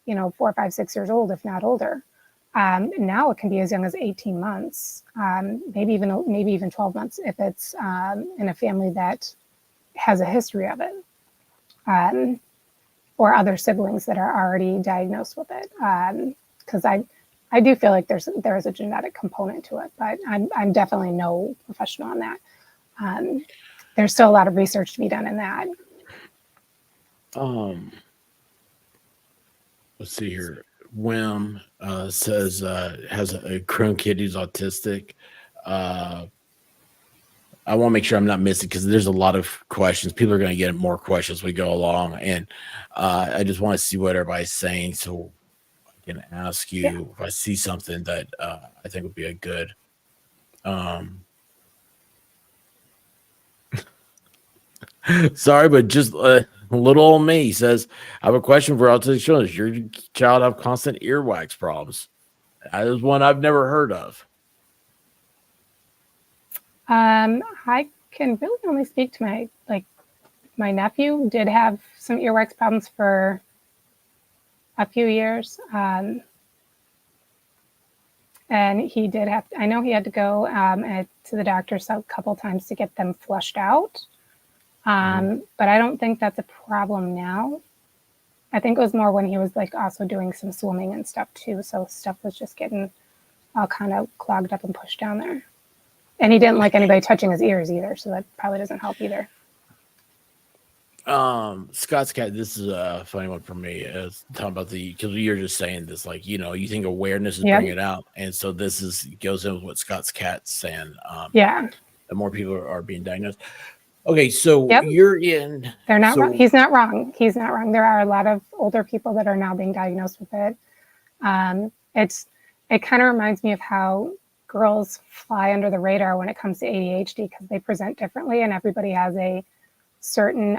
4, 5, 6 years old, if not older. Now it can be as young as 18 months, maybe even 12 months if it's in a family that has a history of it, or other siblings that are already diagnosed with it. Because I do feel like there is a genetic component to it, but I'm definitely no professional on that. There's still a lot of research to be done in that. Let's see here. Wim says has a grown kid who's autistic. I want to make sure I'm not missing because there's a lot of questions. People are going to get more questions as we go along, and I just want to see what everybody's saying so I can ask you if I see something that I think would be a good. Sorry, but just little old me says, I have a question for autistic children. Does your child have constant earwax problems? That is one I've never heard of. I can really only speak to my nephew did have some earwax problems for a few years. And he did I know he had to go to the doctor a couple times to get them flushed out. But I don't think that's a problem now. I think it was more when he was also doing some swimming and stuff too. So stuff was just getting all kind of clogged up and pushed down there. And he didn't like anybody touching his ears either. So that probably doesn't help either. Scott's cat, this is a funny one for me. Is talking about because you're just saying this, you think awareness is bringing it out, and so this goes in with what Scott's cat's saying. The more people are being diagnosed. Okay, so you're in. They're not wrong. He's not wrong. He's not wrong. There are a lot of older people that are now being diagnosed with it. It kind of reminds me of how girls fly under the radar when it comes to ADHD because they present differently, and everybody has a certain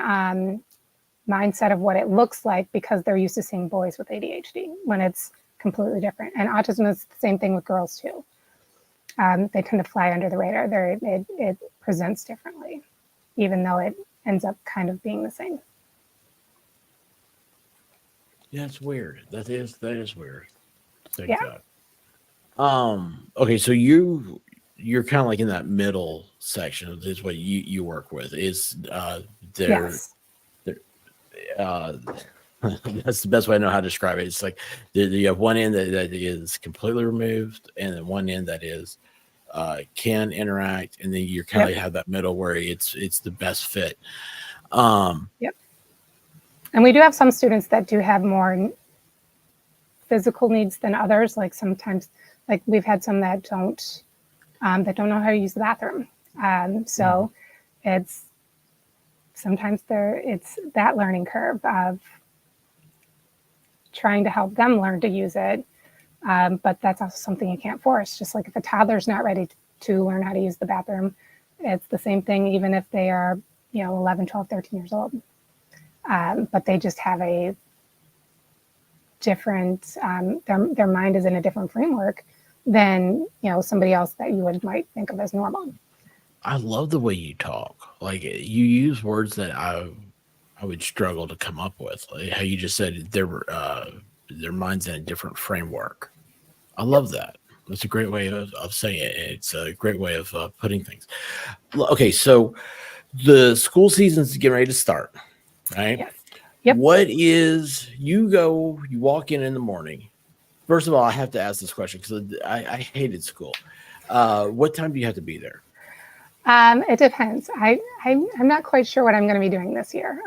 mindset of what it looks like because they're used to seeing boys with ADHD when it's completely different. And autism is the same thing with girls too. They tend to fly under the radar. It presents differently, even though it ends up kind of being the same. Yeah, it's weird. That is weird. Yeah. Okay, so you you're kind of like in that middle section. Is what you work with. Is there? Yes. Uh, that's the best way I know how to describe it. It's like you have one end that is completely removed, and then one end that is can interact, and then you kind of have that middle where it's the best fit. Yep. And we do have some students that do have more physical needs than others. Like sometimes, like we've had some that don't know how to use the bathroom. So it's sometimes it's that learning curve of trying to help them learn to use it. But that's also something you can't force. Just like if a toddler's not ready to learn how to use the bathroom, it's the same thing even if they are, 11, 12, 13 years old. But they just have a different, their mind is in a different framework than, somebody else that you might think of as normal. I love the way you talk. Like you use words that I would struggle to come up with. Like how you just said their mind's in a different framework. I love that. That's a great way of saying it. It's a great way of putting things. Okay, so the school season's getting ready to start, right? Yes. Yep. What is you walk in the morning? First of all, I have to ask this question because I hated school. What time do you have to be there? It depends. I'm not quite sure what I'm going to be doing this year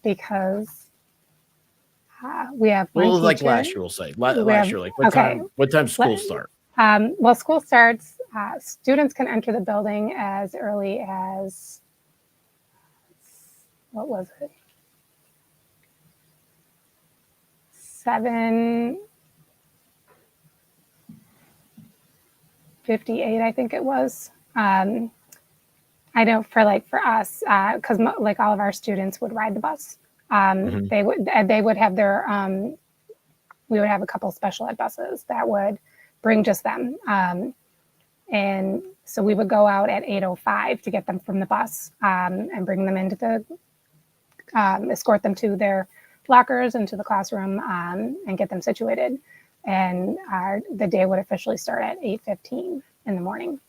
because we have one teacher. Like last year, we'll say. Last year, like what time? What time school start? Well, school starts. Students can enter the building as early as what was it? 7:58, I think it was. I know for us, because like all of our students would ride the bus. They would have their. We would have a couple special ed buses that would bring just them, and so we would go out at 8:05 to get them from the bus and bring them into the escort them to their lockers and to the classroom and get them situated. And the day would officially start at 8:15 in the morning.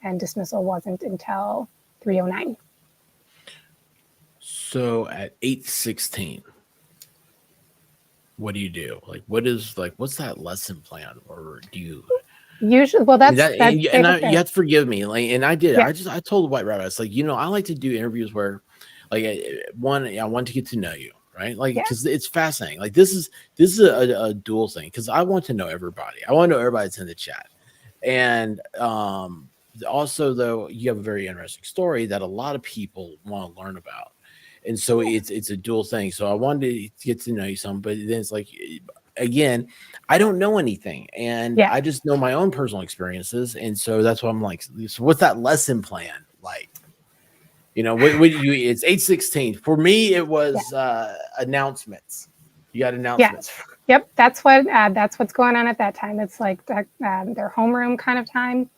And dismissal wasn't until 3:09. So at 8:16, what do you do? Like, what's that lesson plan, or do you usually? Well, that's you have to forgive me. Like, and I did. Yeah. I told the White Rabbit, I was like, I like to do interviews where, like, I want to get to know you, right? Like, because it's fascinating. Like, this is a dual thing because I want to know everybody. I want to know everybody that's in the chat, and also though you have a very interesting story that a lot of people want to learn about. And so it's a dual thing. So I wanted to get to know you some, but then it's like, again, I don't know anything, and I just know my own personal experiences, and so that's why I'm like, so what's that lesson plan like? It's 8:16 for me. It was announcements. You got announcements. Yep, that's what's going on at that time. It's like their homeroom kind of time.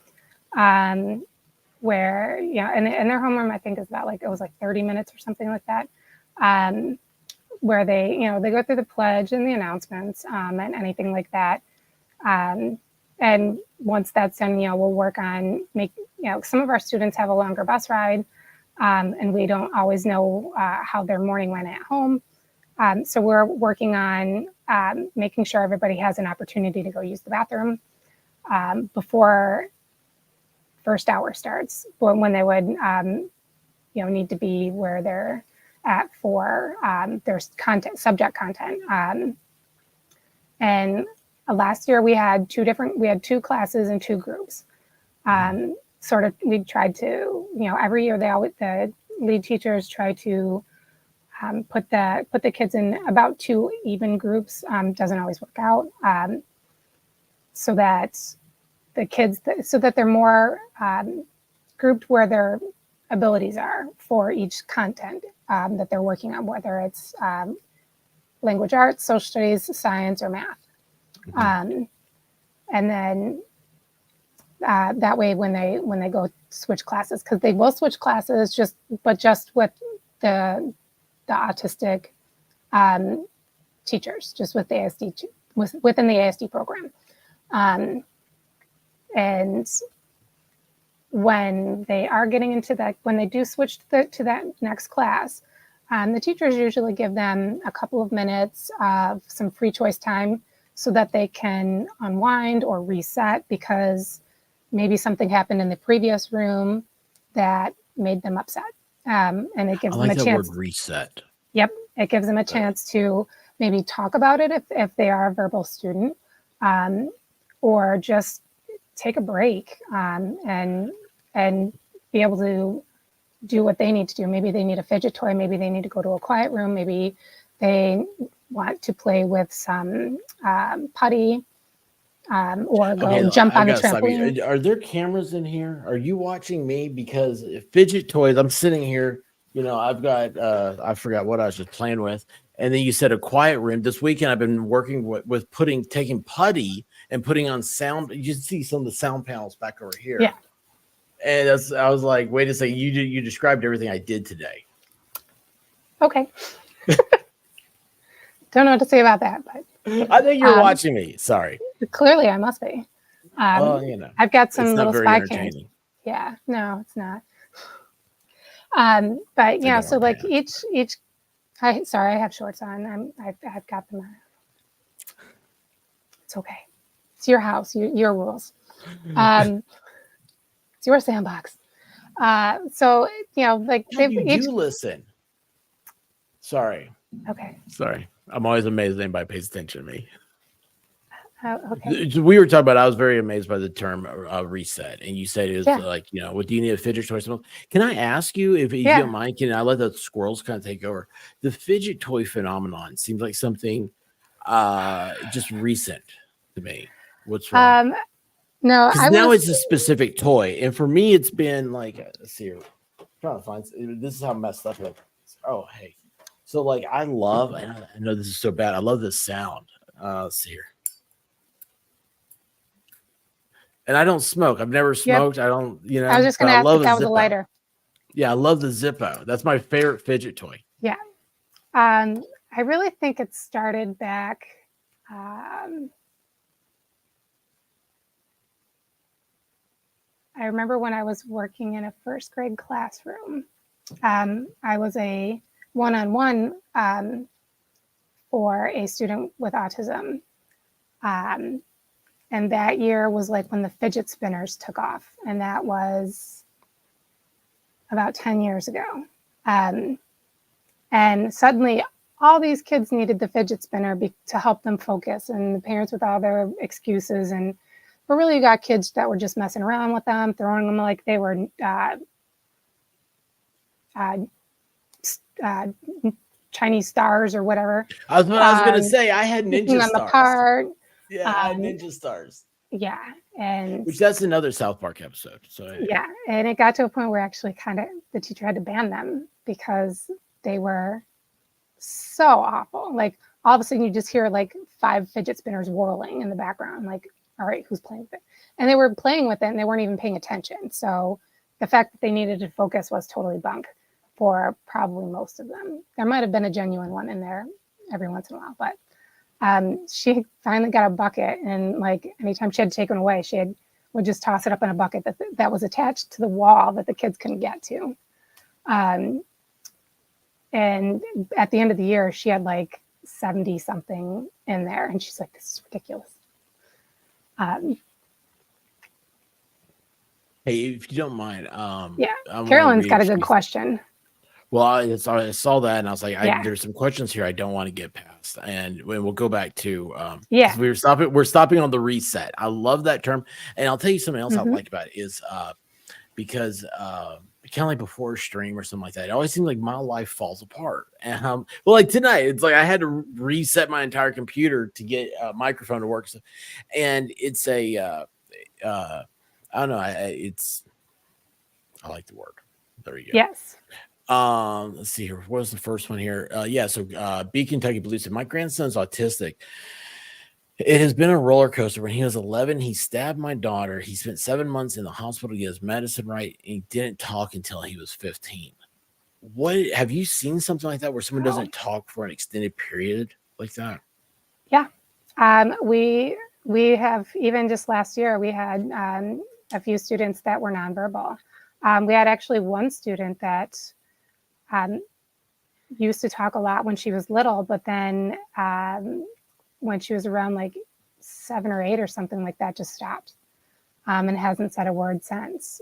Where and their homeroom I think is about it was 30 minutes or something like that, where they they go through the pledge and the announcements and anything like that, and once that's done, we'll work on some of our students have a longer bus ride, and we don't always know how their morning went at home, so we're working on making sure everybody has an opportunity to go use the bathroom before first hour starts, when they would need to be where they're at for their subject content. And last year we had two classes and two groups. We tried to every year the lead teachers try to put the kids in about two even groups. Doesn't always work out, so that the kids, so that they're more grouped where their abilities are for each content that they're working on, whether it's language arts, social studies, science, or math. And then that way when they go switch classes, because they will switch classes just with the autistic teachers, just with the ASD within the ASD program. And when they are getting into that, when they do switch to that next class, the teachers usually give them a couple of minutes of some free choice time so that they can unwind or reset, because maybe something happened in the previous room that made them upset. And it gives them a chance. Word reset. Yep. It gives them a chance to maybe talk about it if they are a verbal student, or just take a break, and be able to do what they need to do. Maybe they need a fidget toy. Maybe they need to go to a quiet room. Maybe they want to play with some putty, or go jump on the trampoline. Are there cameras in here? Are you watching me? Because fidget toys, I'm sitting here, I've got, I forgot what I was just playing with. And then you said a quiet room. This weekend, I've been working with taking putty and putting on sound. You can see some of the sound panels back over here. Yeah. And I was like, wait a second, you described everything I did today. Okay. Don't know what to say about that, but I think you're watching me. Sorry. Clearly, I must be. I've got some little spy cams. Yeah, no, it's not. But yeah, so like each. I have shorts on. I've got them on. It's okay. It's your house. Your rules. It's your sandbox. So like you listen. Sorry. Okay. Sorry. I'm always amazed that anybody pays attention to me. Okay. We were talking about, I was very amazed by the term reset. And you said it was like, what do you need a fidget toy? Can I ask you, if you don't mind, can I let the squirrels kind of take over? The fidget toy phenomenon seems like something just recent to me. What's wrong? No, now it's a specific toy. And for me, it's been like, let's see here. I'm trying to find, this is how messed up it is. Oh, hey. So like, I know this is so bad. I love this sound. Let's see here. And I don't smoke. I've never smoked. Yep. I don't, I was just going to ask if that was a lighter. Yeah, I love the Zippo. That's my favorite fidget toy. Yeah. I really think it started back. I remember when I was working in a first grade classroom. I was a one-on-one for a student with autism. And that year was like when the fidget spinners took off. And that was about 10 years ago. And suddenly all these kids needed the fidget spinner to help them focus, and the parents with all their excuses. But really, you got kids that were just messing around with them, throwing them like they were Chinese stars or whatever. I was going to say, I had ninja stars. Apart. Yeah, I had ninja stars. Yeah, and which that's another South Park episode. So yeah, and it got to a point where actually the teacher had to ban them because they were so awful. Like all of a sudden you just hear like 5 fidget spinners whirling in the background. Like, all right, who's playing with it? And they were playing with it and they weren't even paying attention. So the fact that they needed to focus was totally bunk for probably most of them. There might have been a genuine one in there every once in a while, but she finally got a bucket, and like anytime she had taken away, would just toss it up in a bucket that was attached to the wall that the kids couldn't get to. And at the end of the year, she had like 70 something in there, and she's like, "This is ridiculous." Hey, if you don't mind, Carolyn's got a good question. Well, I saw that, and I was like, there's some questions here I don't want to get past, and we'll go back to we're stopping on the reset. I love that term, and I'll tell you something else I liked about it is because kind of like before a stream or something like that, it always seems like my life falls apart. And well, like tonight, it's like I had to reset my entire computer to get a microphone to work, and it's I don't know, I like the word. There you go. Yes. Let's see here. What was the first one here? So B Kentucky Blue said, my grandson's autistic. It has been a roller coaster. When he was 11, he stabbed my daughter. He spent 7 months in the hospital to get his medicine right, and he didn't talk until he was 15. What have you seen something like that where someone doesn't talk for an extended period like that? Yeah. We have, even just last year, we had a few students that were nonverbal. We had actually one student that used to talk a lot when she was little, but then when she was around like 7 or 8 or something like that, just stopped and hasn't said a word since.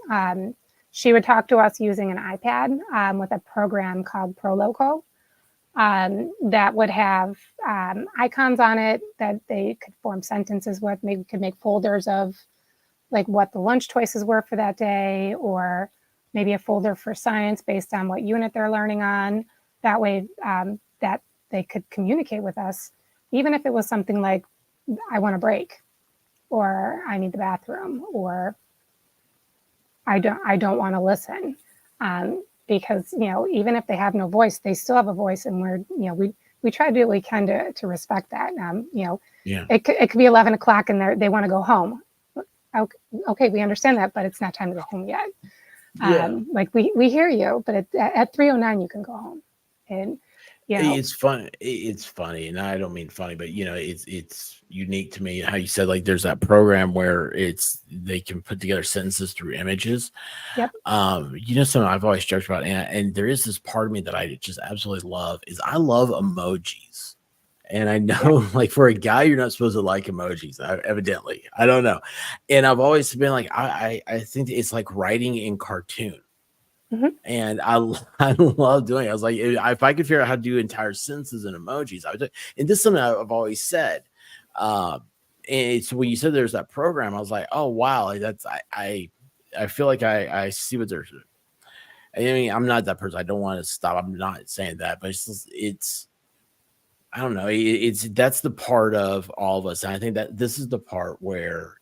She would talk to us using an iPad with a program called ProLoco that would have icons on it that they could form sentences with. Maybe could make folders of like what the lunch choices were for that day, or maybe a folder for science based on what unit they're learning on. That way that they could communicate with us, even if it was something like, I want a break, or I need the bathroom, or I don't want to listen. Because, you know, even if they have no voice, they still have a voice, and we try to do what we can to respect that. You know, Yeah. it could be 11 o'clock and they want to go home. Okay, we understand that, but it's not time to go home yet. Yeah. Like we hear you, but at 3:09 you can go home. And you know, It's fun. It's funny, and I don't mean funny, but you know, it's unique to me how you said like there's that program where they can put together sentences through images. yep. You know, something I've always joked about, and there is this part of me that I just absolutely love is I love emojis. And I know, like, for a guy, you're not supposed to like emojis, evidently. I don't know. And I've always been like, I think it's like writing in cartoon. Mhm. And I love doing it. I was like, if I could figure out how to do entire sentences in emojis, I would do it. And this is something I've always said. And so when you said there's that program, I was like, oh, wow. Like I feel like I see what they're. I mean, I'm not that person. I don't want to stop. I'm not saying that, but it's I don't know. That's the part of all of us. And I think that this is the part where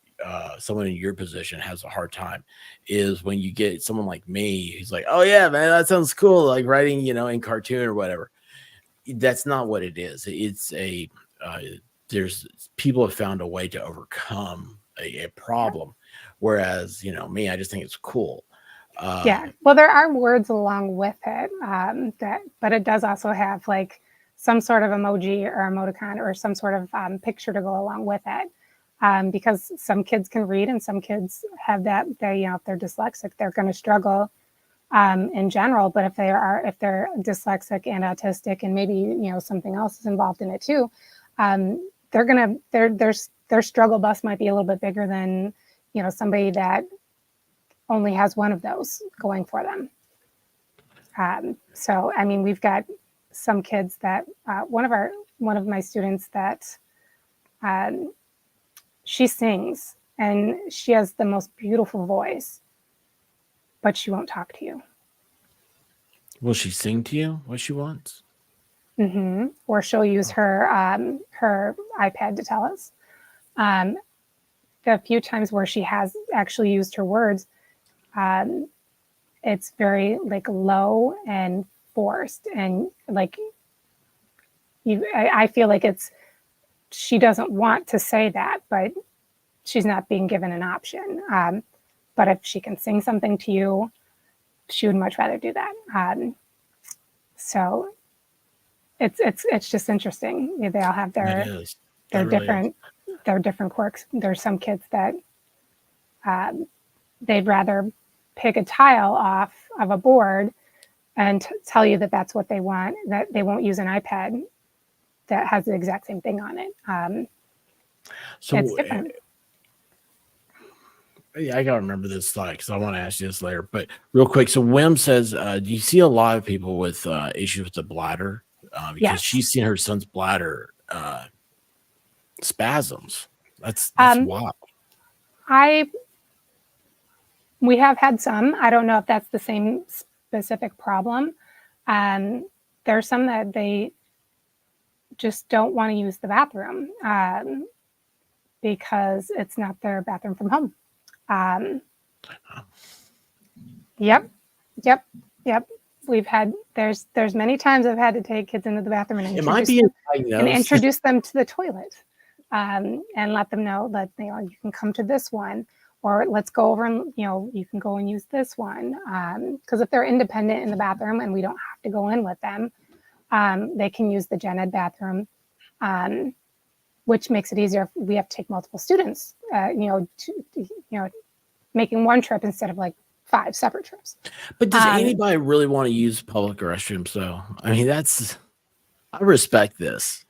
someone in your position has a hard time is when you get someone like me who's like, oh yeah, man, that sounds cool. Like writing, you know, in cartoon or whatever. That's not what it is. It's there's people have found a way to overcome a problem. Whereas, you know, me, I just think it's cool. Yeah. Well, there are words along with it but it does also have like some sort of emoji or emoticon or some sort of picture to go along with it. Because some kids can read and some kids have that, you know, if they're dyslexic, they're going to struggle in general. But if they're dyslexic and autistic and maybe, you know, something else is involved in it too, their struggle bus might be a little bit bigger than, you know, somebody that only has one of those going for them. So, I mean, we've got some kids that one of my students that she sings and she has the most beautiful voice, but she won't talk to you. Will she sing to you what she wants? Mm-hmm. Or she'll use her iPad to tell us. The few times where she has actually used her words, it's very like low and forced, and like I feel like she doesn't want to say that, but she's not being given an option. But if she can sing something to you, she would much rather do that. So it's just interesting. They all have their Really different quirks. There's some kids that they'd rather pick a tile off of a board and tell you that that's what they want, that they won't use an iPad that has the exact same thing on it. So it's different. Yeah, I gotta remember this slide because I want to ask you this later. But real quick, so Wim says, do you see a lot of people with issues with the bladder? Because Yes. she's seen her son's bladder spasms. That's wild. We have had some. I don't know if that's the same specific problem. There's some that they just don't want to use the bathroom because it's not their bathroom from home. Yep. We've had there's many times I've had to take kids into the bathroom and introduce them to the toilet, and let them know that, you know, you can come to this one, or let's go over and, you know, you can go and use this one. Because if they're independent in the bathroom and we don't have to go in with them, they can use the gen ed bathroom, which makes it easier if we have to take multiple students, making one trip instead of like 5 separate trips. But does anybody really want to use public restrooms though? I mean, I respect this.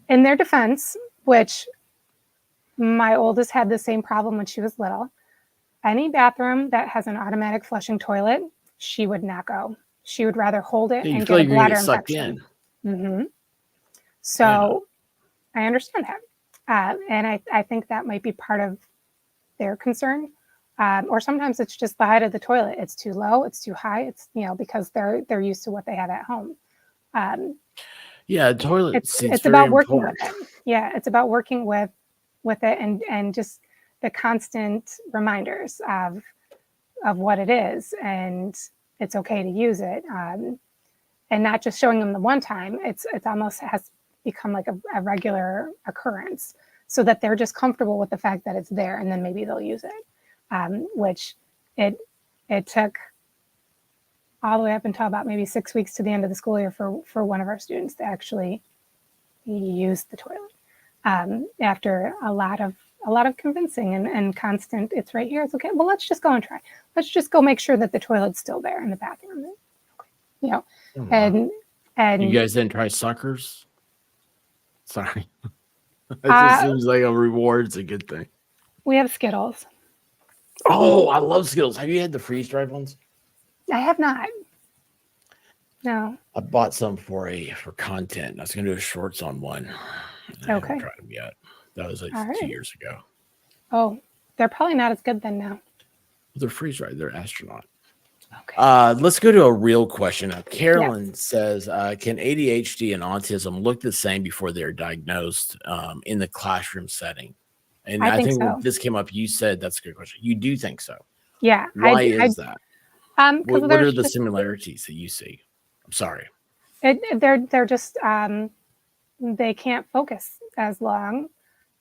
In their defense, which my oldest had the same problem when she was little, any bathroom that has an automatic flushing toilet, she would not go. She would rather hold it and get a bladder infection. So I understand that. And I think that might be part of their concern. Or sometimes it's just the height of the toilet. It's too low, it's too high. It's, because they're used to what they have at home. Toilet it's about working with it. Yeah, it's about working with it and just the constant reminders of what it is, and it's okay to use it, and not just showing them the one time. It's almost has become like a regular occurrence, so that they're just comfortable with the fact that it's there, and then maybe they'll use it. Which it took all the way up until about maybe 6 weeks to the end of the school year for one of our students to actually use the toilet, after a lot of convincing and constant, it's right here, it's okay, well, let's just go and try. Let's just go make sure that the toilet's still there in the bathroom. And you guys didn't try suckers? Sorry. It just seems like a reward's a good thing. We have Skittles. Oh, I love Skittles. Have you had the freeze-dried ones? I have not. No. I bought some for content. I was going to do a shorts on one. I haven't tried them yet. That was like 2 years ago. Oh, they're probably not as good then now. They're freeze-dried. They're astronaut. Okay. Let's go to a real question. Carolyn says, can ADHD and autism look the same before they're diagnosed in the classroom setting? And I think so. When this came up, you said that's a good question. You do think so? Yeah. Why is that? What are the similarities that you see? I'm sorry. They're just they can't focus as long.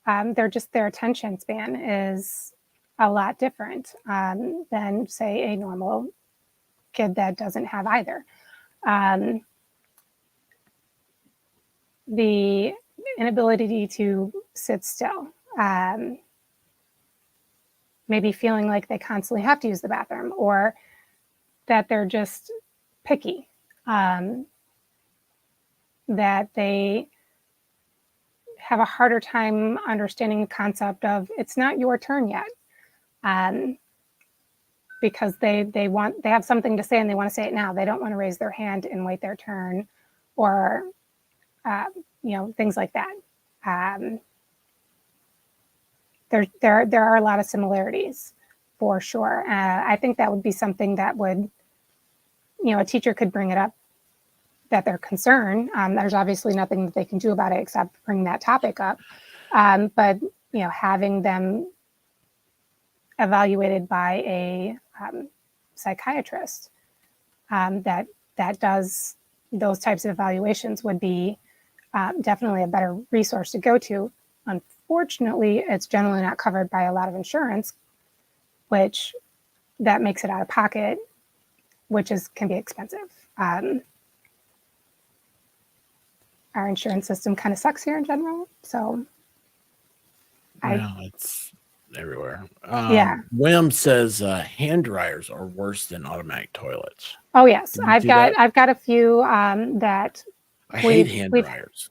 Their attention span is a lot different than, say, a normal kid that doesn't have either. The inability to sit still, maybe feeling like they constantly have to use the bathroom, or that they're just picky, that they have a harder time understanding the concept of it's not your turn yet, because they have something to say and they want to say it now. They don't want to raise their hand and wait their turn, or things like that. There are a lot of similarities for sure. I think that would be something that would, a teacher could bring it up, that they're concerned. There's obviously nothing that they can do about it except bring that topic up. But having them evaluated by a psychiatrist that does those types of evaluations would be definitely a better resource to go to. Unfortunately, it's generally not covered by a lot of insurance, which that makes it out of pocket, which can be expensive. Our insurance system kind of sucks here in general, so it's everywhere. William says hand dryers are worse than automatic toilets. Oh yes, I've got a few that I hate hand dryers.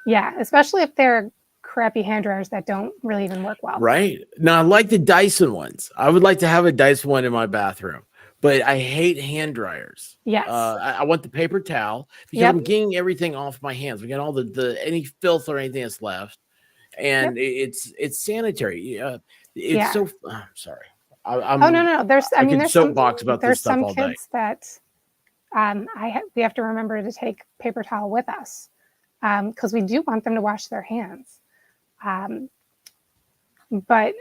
Yeah, especially if they're crappy hand dryers that don't really even work well. Right. Now I like the Dyson ones. I would like to have a Dyson one in my bathroom, but I hate hand dryers. Yes. I want the paper towel because I'm getting everything off my hands. We got all the any filth or anything that's left, and it's sanitary. It's so. I'm sorry. No. There's soapbox about this stuff all day. There's some kids that we have to remember to take paper towel with us because we do want them to wash their hands, but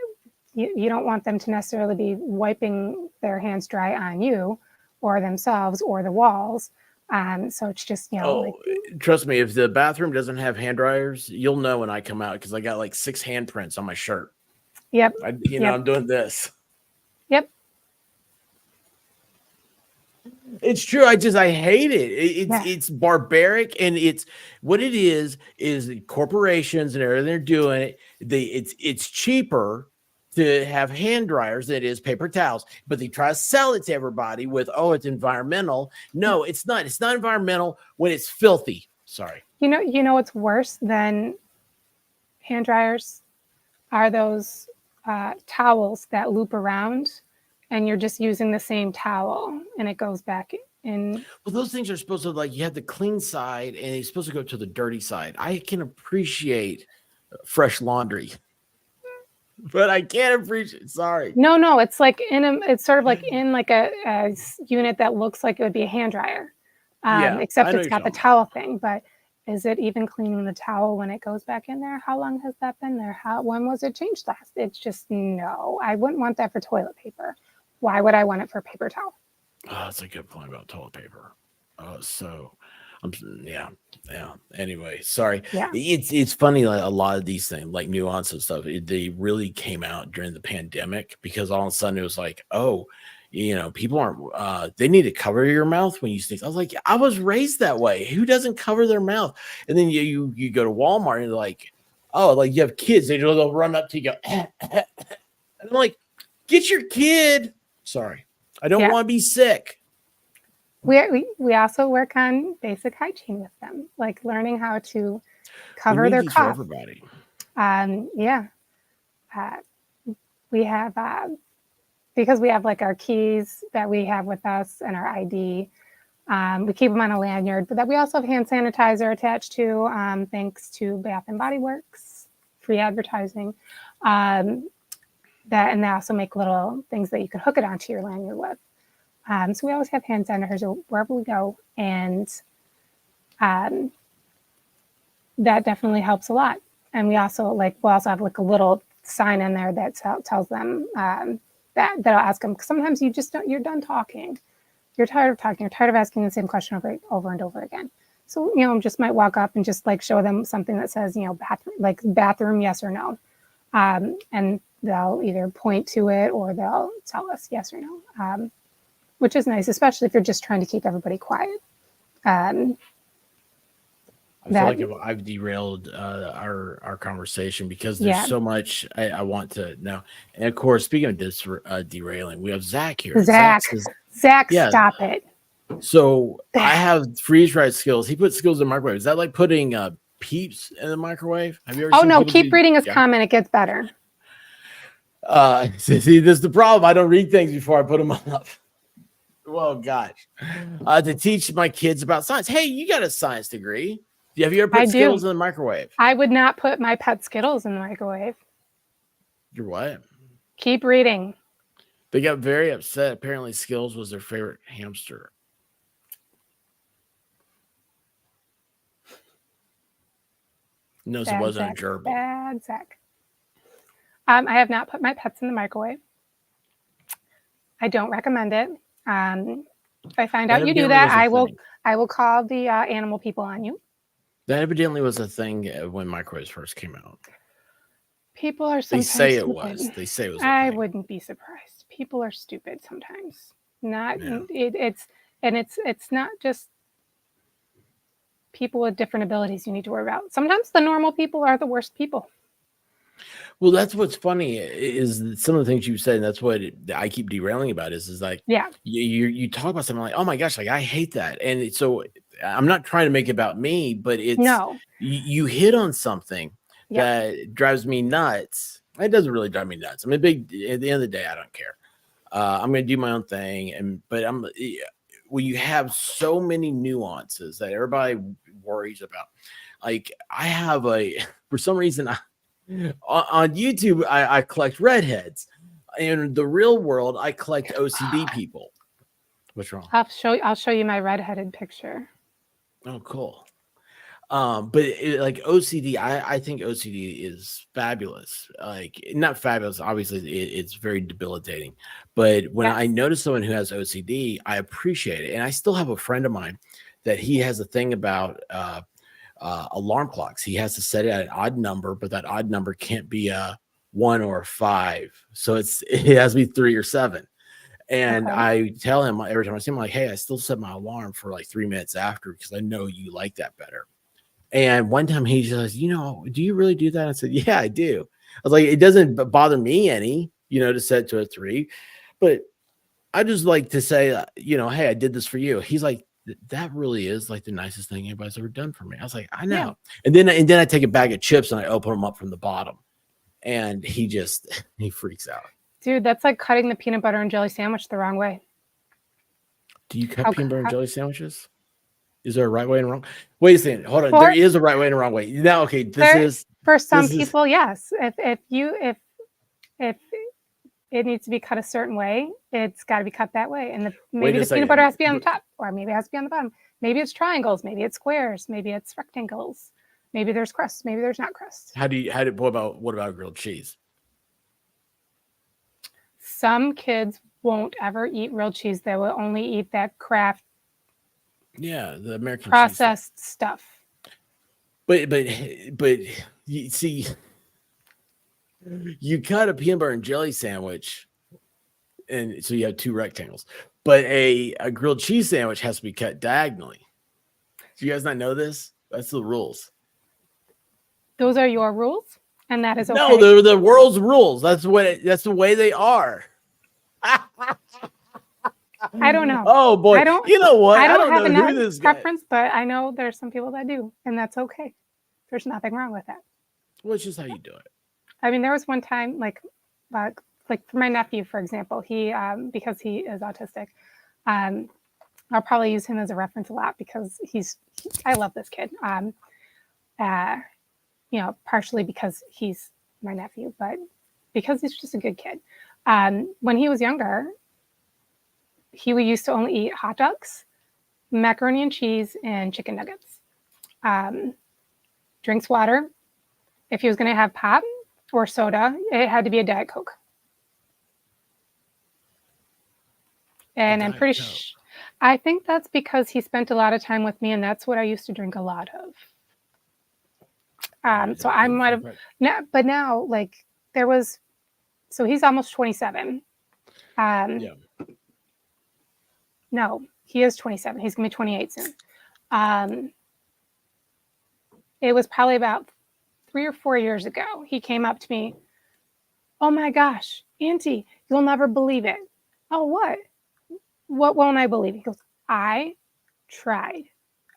you don't want them to necessarily be wiping their hands dry on you or themselves or the walls. So it's just, trust me, if the bathroom doesn't have hand dryers, you'll know when I come out because I got like 6 handprints on my shirt. Yep. I'm doing this. Yep. It's true. I hate it. It's barbaric, and it's what it is corporations and everything they're doing it. It's cheaper to have hand dryers than it is paper towels. But they try to sell it to everybody with, oh, it's environmental. No, it's not. It's not environmental when it's filthy. Sorry. You know what's worse than hand dryers are those towels that loop around, and you're just using the same towel, and it goes back in. Well, those things are supposed to, like, you have the clean side, and it's supposed to go to the dirty side. I can appreciate fresh laundry, but I can't appreciate. Sorry. No, it's like it's sort of like in like a unit that looks like it would be a hand dryer, except it's got the towel thing. But is it even cleaning the towel when it goes back in there? How long has that been there? When was it changed last? It's just no. I wouldn't want that for toilet paper. Why would I want it for paper towel? Oh, that's a good point about toilet paper. Yeah. Anyway, sorry. Yeah. It's funny, like a lot of these things, like nuance and stuff, they really came out during the pandemic, because all of a sudden it was like, oh, people aren't, they need to cover your mouth when you sneeze. I was like, I was raised that way. Who doesn't cover their mouth? And then you go to Walmart and like, oh, like you have kids, they'll run up to you, go, and I'm like, get your kid. Sorry. I don't want to be sick. We also work on basic hygiene with them, like learning how to cover their cough. Everybody. We have because we have like our keys that we have with us and our ID. We keep them on a lanyard, but that we also have hand sanitizer attached to, thanks to Bath and Body Works, free advertising. And they also make little things that you can hook it onto your lanyard with. So we always have hand sanitizer wherever we go, and that definitely helps a lot. And we also we'll also have like a little sign in there that tells them that'll ask them, because sometimes you're done talking, you're tired of talking, you're tired of asking the same question over and over again. So just might walk up and just like show them something that says bathroom yes or no, and they'll either point to it or they'll tell us yes or no. Which is nice, especially if you're just trying to keep everybody quiet. I feel like I've derailed our conversation, because there's so much I want to know. And of course, speaking of this derailing, we have Zach here. Zach, stop it. So I have freeze-dried skills. He puts skills in the microwave. Is that like putting Peeps in the microwave? Have you ever? Oh no, keep reading his comment. It gets better. See, this is the problem. I don't read things before I put them up. Well, gosh, to teach my kids about science. Hey, you got a science degree. Have you ever put Skittles in the microwave? I would not put my pet Skittles in the microwave. Your what? Keep reading. They got very upset. Apparently, Skittles was their favorite hamster. No, it wasn't a gerbil. Bad Zach. I have not put my pets in the microwave. I don't recommend it. If I find out you do that, I will call the animal people on you. That evidently was a thing when microwaves first came out. People are sometimes They say stupid. it was. They say it was. I wouldn't be surprised. People are stupid sometimes. It's not just people with different abilities you need to worry about. Sometimes the normal people are the worst people. Well, that's what's funny is some of the things you said, and that's what I keep derailing about is like, you talk about something like, oh my gosh, like I hate that. And so I'm not trying to make it about me, but it's, you hit on something that drives me nuts. It doesn't really drive me nuts. I'm at the end of the day, I don't care. I'm going to do my own thing. But when you have so many nuances that everybody worries about, like I have for some reason, on YouTube, I collect redheads. In the real world, I collect OCD people. What's wrong? I'll show you my redheaded picture. Oh, cool. But like OCD, I think OCD is fabulous. Like not fabulous, obviously it's very debilitating. But when I notice someone who has OCD, I appreciate it. And I still have a friend of mine that he has a thing about alarm clocks. He has to set it at an odd number, but that odd number can't be a 1 or a 5. So it has to be 3 or 7. And I tell him every time I see him, like, hey, I still set my alarm for like 3 minutes after because I know you like that better. And one time he says, do you really do that? I said, yeah, I do. I was like, it doesn't bother me any. to set to a 3. But I just like to say, hey, I did this for you. He's like, that really is like the nicest thing anybody's ever done for me. I was like, I know. Yeah. And then I take a bag of chips and I open them up from the bottom, and he freaks out. Dude, that's like cutting the peanut butter and jelly sandwich the wrong way. Do you cut peanut butter and jelly sandwiches? Is there a right way and a wrong? Wait a second. Hold on. There is a right way and a wrong way. Now, okay, for some people, yes. If it needs to be cut a certain way, it's got to be cut that way. And maybe the peanut butter has to be on the top, or maybe it has to be on the bottom. Maybe it's triangles, maybe it's squares, maybe it's rectangles. Maybe there's crust, maybe there's not crust. What about grilled cheese? Some kids won't ever eat real cheese. They will only eat that Kraft, the American processed stuff. But you see, you cut a peanut butter and jelly sandwich, and so you have 2 rectangles. But a grilled cheese sandwich has to be cut diagonally. Do you guys not know this? That's the rules. Those are your rules, and that is okay. No, they're the world's rules. That's the way they are. I don't know. Oh boy, you know what? I don't have know a who this preference, but I know there's some people that do, and that's okay. There's nothing wrong with that. Well, it's just how you do it. I mean, there was one time, like for my nephew, for example, he because he is autistic, I'll probably use him as a reference a lot because I love this kid. Partially because he's my nephew, but because he's just a good kid. When he was younger, he used to only eat hot dogs, macaroni and cheese, and chicken nuggets. Drinks water. If he was going to have pop or soda, it had to be a Diet Coke. And I'm pretty sure, I think that's because he spent a lot of time with me, and that's what I used to drink a lot of. So I might have, but now, like, so he's almost 27. No, he is 27. He's going to be 28 soon. It was probably about 3 or 4 years ago. He came up to me. Oh my gosh, Auntie, you'll never believe it. Oh, what? What won't I believe? He goes, I tried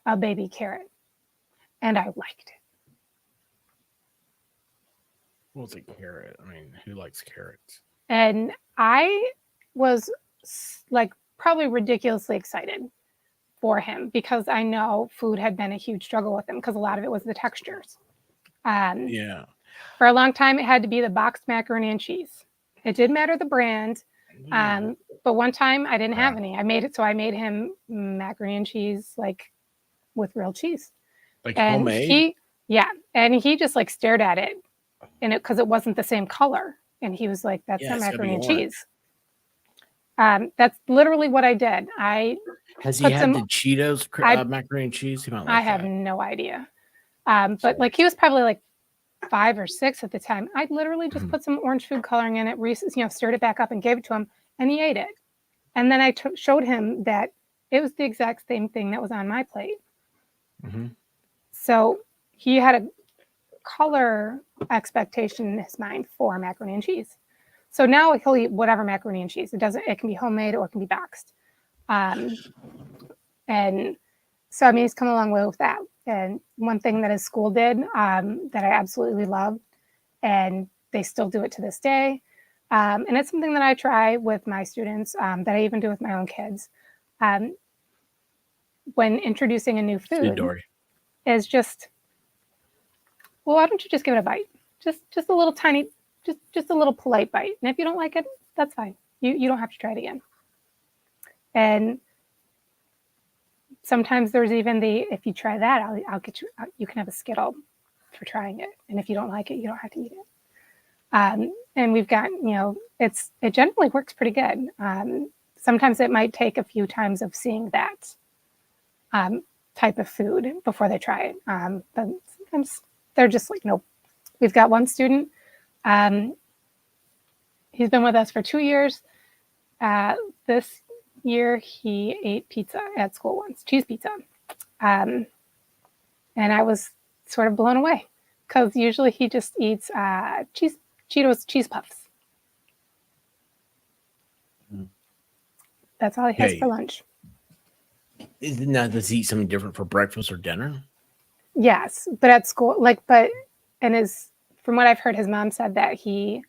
a baby carrot and I liked it. What's a carrot? I mean, who likes carrots? And I was like probably ridiculously excited for him because I know food had been a huge struggle with him because a lot of it was the textures. For a long time, it had to be the boxed macaroni and cheese. It didn't matter the brand. But one time I didn't have any. I made him macaroni and cheese like with real cheese. Like homemade? And he just like stared at it because it wasn't the same color. And he was like, that's not macaroni and cheese. That's literally what I did. Has he had the Cheetos macaroni and cheese? I have no idea. But like he was probably like 5 or 6 at the time. I literally just put some orange food coloring in it, stirred it back up and gave it to him, and he ate it. And then I showed him that it was the exact same thing that was on my plate. Mm-hmm. So he had a color expectation in his mind for macaroni and cheese. So now he'll eat whatever macaroni and cheese. It can be homemade or it can be boxed. And so, I mean, he's come a long way with that. And one thing that his school did that I absolutely love, and they still do it to this day, and it's something that I try with my students, that I even do with my own kids. When introducing a new food, is just, well, why don't you just give it a bite? Just a little tiny, just a little polite bite. And if you don't like it, that's fine. You don't have to try it again. And sometimes there's even if you try that, I'll get you can have a Skittle for trying it. And if you don't like it, you don't have to eat it. And we've got, it generally works pretty good. Sometimes it might take a few times of seeing that type of food before they try it. But sometimes they're just like, nope. We've got one student. He's been with us for 2 years. This year he ate pizza at school once, cheese pizza. And I was sort of blown away because usually he just eats Cheetos cheese puffs. That's all he has for Okay. lunch. Now, does he eat something different for breakfast or dinner? Yes, but at school, and from what I've heard, his mom said that he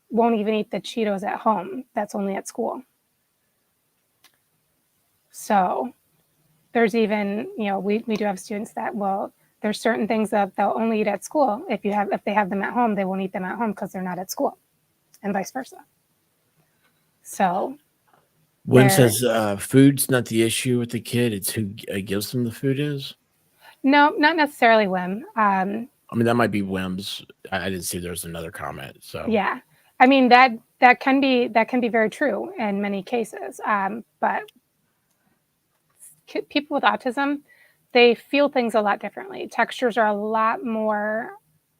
won't even eat the Cheetos at home. That's only at school. So there's even, we do have students that there's certain things that they'll only eat at school. If they have them at home, they won't eat them at home because they're not at school, and vice versa. So When says food's not the issue with the kid, it's who gives them the food is. no, not necessarily whim. I mean, that might be whims. I didn't see there's another comment. So Yeah, I mean that can be very true in many cases. But people with autism, they feel things a lot differently. Textures are a lot more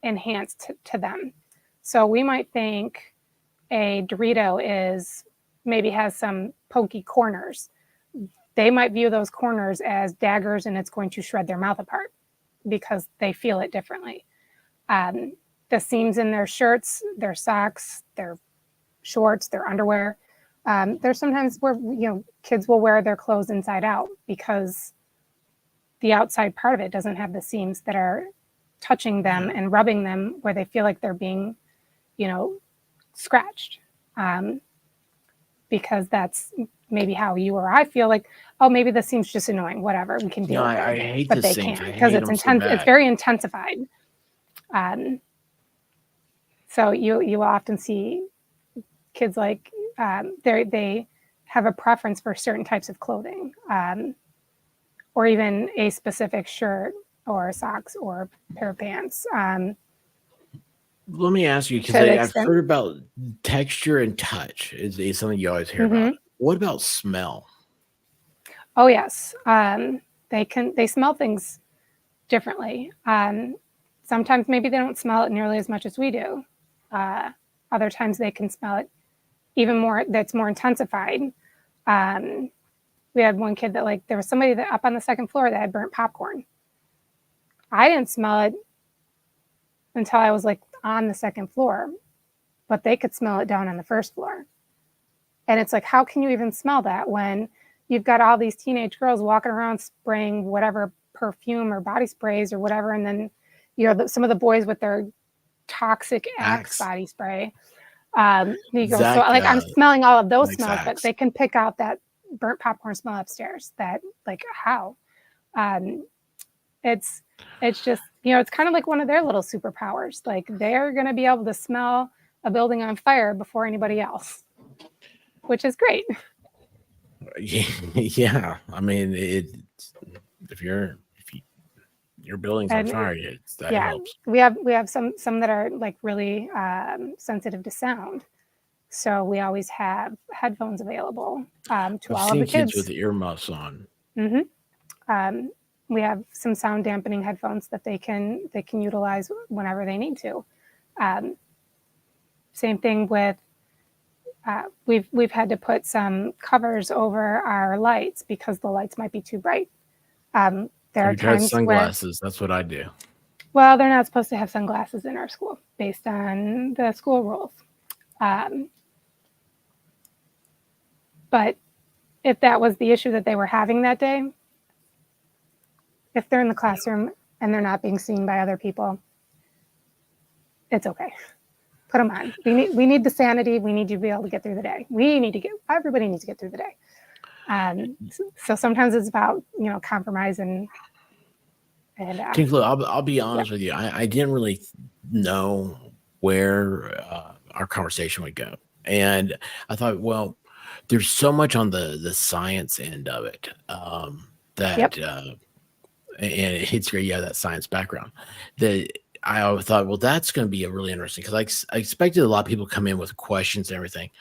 enhanced to them. So we might think a Dorito maybe has some pokey corners. They might view those corners as daggers, and it's going to shred their mouth apart because they feel it differently. The seams in their shirts, their socks, their shorts, their underwear. There's sometimes where kids will wear their clothes inside out because the outside part of it doesn't have the seams that are touching them and rubbing them where they feel like they're being, scratched. Because that's maybe how you or I feel like, oh, maybe this seems just annoying. Whatever, we can deal with it. I hate but the they seams. can't because it's intense. It's very intensified. So you will often see kids like they have a preference for certain types of clothing, or even a specific shirt or socks or pair of pants. Let me ask you, because I've heard about texture and touch is something you always hear about. What about smell? Oh yes, they smell things differently. Sometimes maybe they don't smell it nearly as much as we do. Other times they can smell it even more. That's more intensified. We had one kid that there was somebody that up on the second floor that had burnt popcorn. I didn't smell it until I was on the second floor, but they could smell it down on the first floor. And it's how can you even smell that when you've got all these teenage girls walking around spraying whatever perfume or body sprays or whatever, and then some of the boys with their toxic Axe body spray. I'm smelling all of those smells, but they can pick out that burnt popcorn smell upstairs. That how? It's just it's kind of like one of their little superpowers. They're going to be able to smell a building on fire before anybody else, which is great. Yeah, I mean, if your building's on fire, that helps. We have some that are really sensitive to sound, so we always have headphones available to all of the kids with earmuffs on. We have some sound dampening headphones that they can utilize whenever they need to. Same thing with we've had to put some covers over our lights because the lights might be too bright. There are times sunglasses. That's what I do. Well, they're not supposed to have sunglasses in our school based on the school rules. But if that was the issue that they were having that day, if they're in the classroom and they're not being seen by other people, it's okay. Put them on. We need the sanity. We need you to be able to get through the day. Everybody needs to get through the day. So sometimes it's about compromise and TinkerLou, I'll be honest with you. I didn't really know where our conversation would go, and I thought, well, there's so much on the science end of it and it's great. You have that science background that I thought, well, that's going to be a really interesting because I expected a lot of people come in with questions and everything.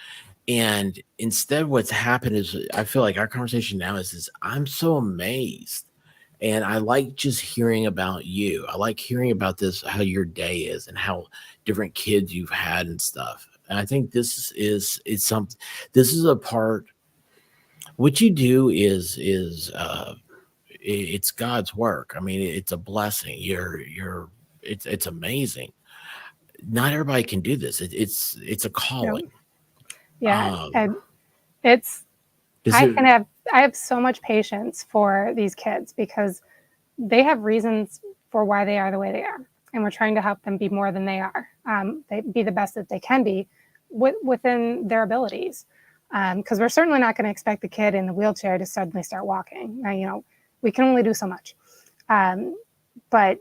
And instead, what's happened is I feel like our conversation now is I'm so amazed. And I like just hearing about you. I like hearing about this, how your day is and how different kids you've had and stuff. And I think this is a part, what you do is it's God's work. I mean, it's a blessing. It's amazing. Not everybody can do this. It's a calling. Yeah. And it's I have so much patience for these kids because they have reasons for why they are the way they are, and we're trying to help them be more than they are. They be the best that they can be within their abilities. Because we're certainly not going to expect the kid in the wheelchair to suddenly start walking. Now, we can only do so much. But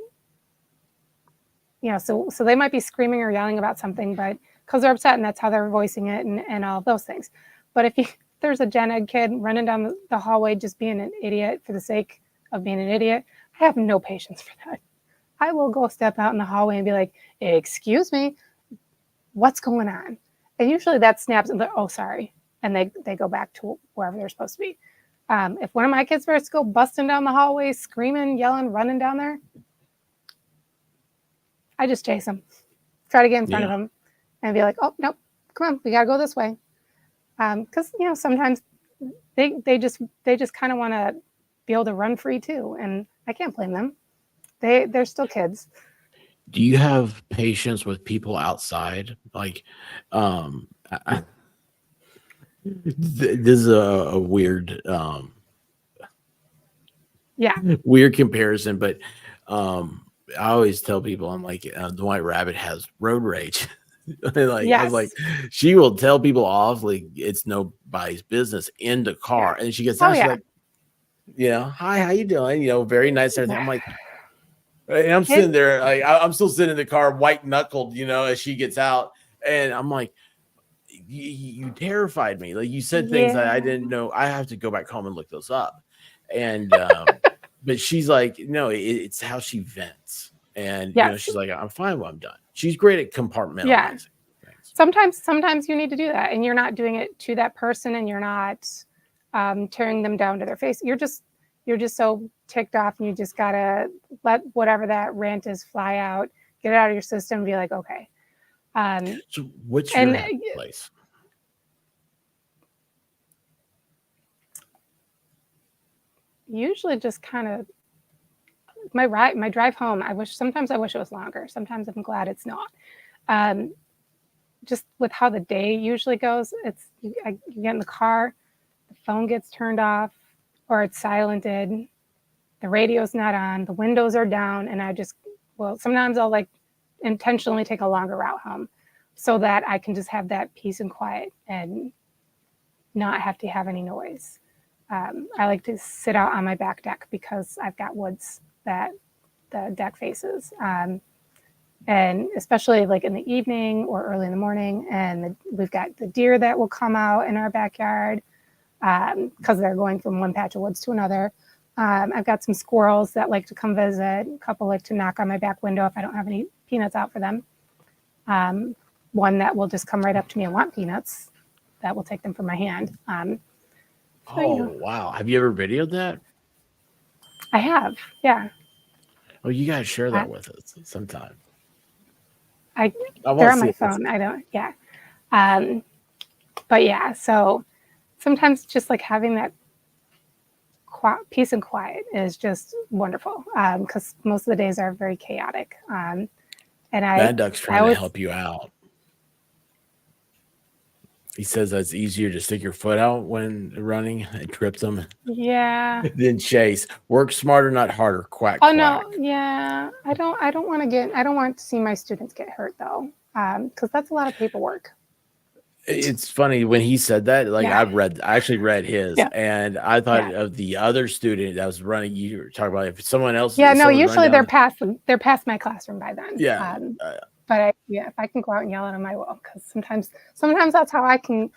so they might be screaming or yelling about something, but because they're upset and that's how they're voicing it and all of those things. But if there's a gen ed kid running down the hallway just being an idiot for the sake of being an idiot, I have no patience for that. I will go step out in the hallway and be like, excuse me, what's going on? And usually that snaps and they're, oh, sorry. And they go back to wherever they're supposed to be. If one of my kids were to go busting down the hallway, screaming, yelling, running down there, I just chase them, try to get in front of them and be like, oh, nope, come on, we got to go this way. Because, sometimes they just kind of want to be able to run free too. And I can't blame them. They're still kids. Do you have patience with people outside? Like, this is a weird, weird comparison, but I always tell people, I'm like, the White Rabbit has road rage. I was like, she will tell people off like it's nobody's business in the car, and she gets out, she's like, hi, how you doing? Very nice. And everything. I'm like, and I'm sitting there, like I'm still sitting in the car, white knuckled, as she gets out, and I'm like, you terrified me. Like you said things that I didn't know. I have to go back home and look those up, and but she's like, no, it's how she vents, and she's like, I'm fine when I'm done. She's great at compartmentalizing things. Sometimes you need to do that, and you're not doing it to that person, and you're not tearing them down to their face. You're just so ticked off, and you just gotta let whatever that rant is fly out, get it out of your system, and be like, okay. So what's your place? Usually just kind of my drive home. Sometimes I wish it was longer. Sometimes I'm glad it's not. Just with how the day usually goes, you get in the car, the phone gets turned off or it's silented, the radio's not on, the windows are down, and sometimes I'll like intentionally take a longer route home so that I can just have that peace and quiet and not have to have any noise. I like to sit out on my back deck because I've got woods that the deck faces. And especially like in the evening or early in the morning, and we've got the deer that will come out in our backyard because they're going from one patch of woods to another. I've got some squirrels that like to come visit. A couple like to knock on my back window if I don't have any peanuts out for them. One that will just come right up to me and want peanuts. That will take them from my hand. Wow. Have you ever videoed that? I have, yeah. Oh, you gotta share that with us sometime. They're on my phone. I don't, yeah. But yeah, so sometimes just like having that peace and quiet is just wonderful because most of the days are very chaotic. And Bad Duck's trying to help you out. He says that it's easier to stick your foot out when running and trip them. Yeah. Than chase. Work smarter, not harder. Quack. Oh quack. no, yeah. I don't want to see my students get hurt though, because that's a lot of paperwork. It's funny when he said that. Like I actually read his, and I thought of the other student that was running. You were talking about if someone else. Yeah, no. Usually they're past my classroom by then. Yeah. But if I can go out and yell at them, I will. Because sometimes that's how I can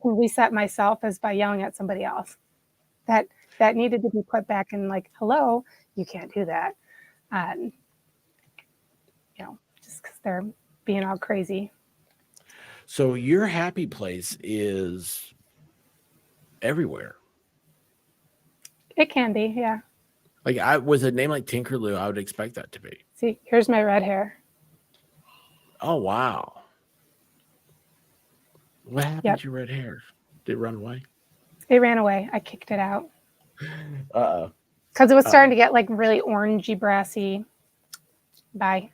reset myself is by yelling at somebody else. That needed to be put back in like, hello, you can't do that. Just because they're being all crazy. So your happy place is everywhere. It can be, yeah. Like with a name like TinkerLou, I would expect that to be. See, here's my red hair. Oh wow! What happened to your red hair? Did it run away? It ran away. I kicked it out. Uh-oh. Because it was starting to get like really orangey, brassy. Bye.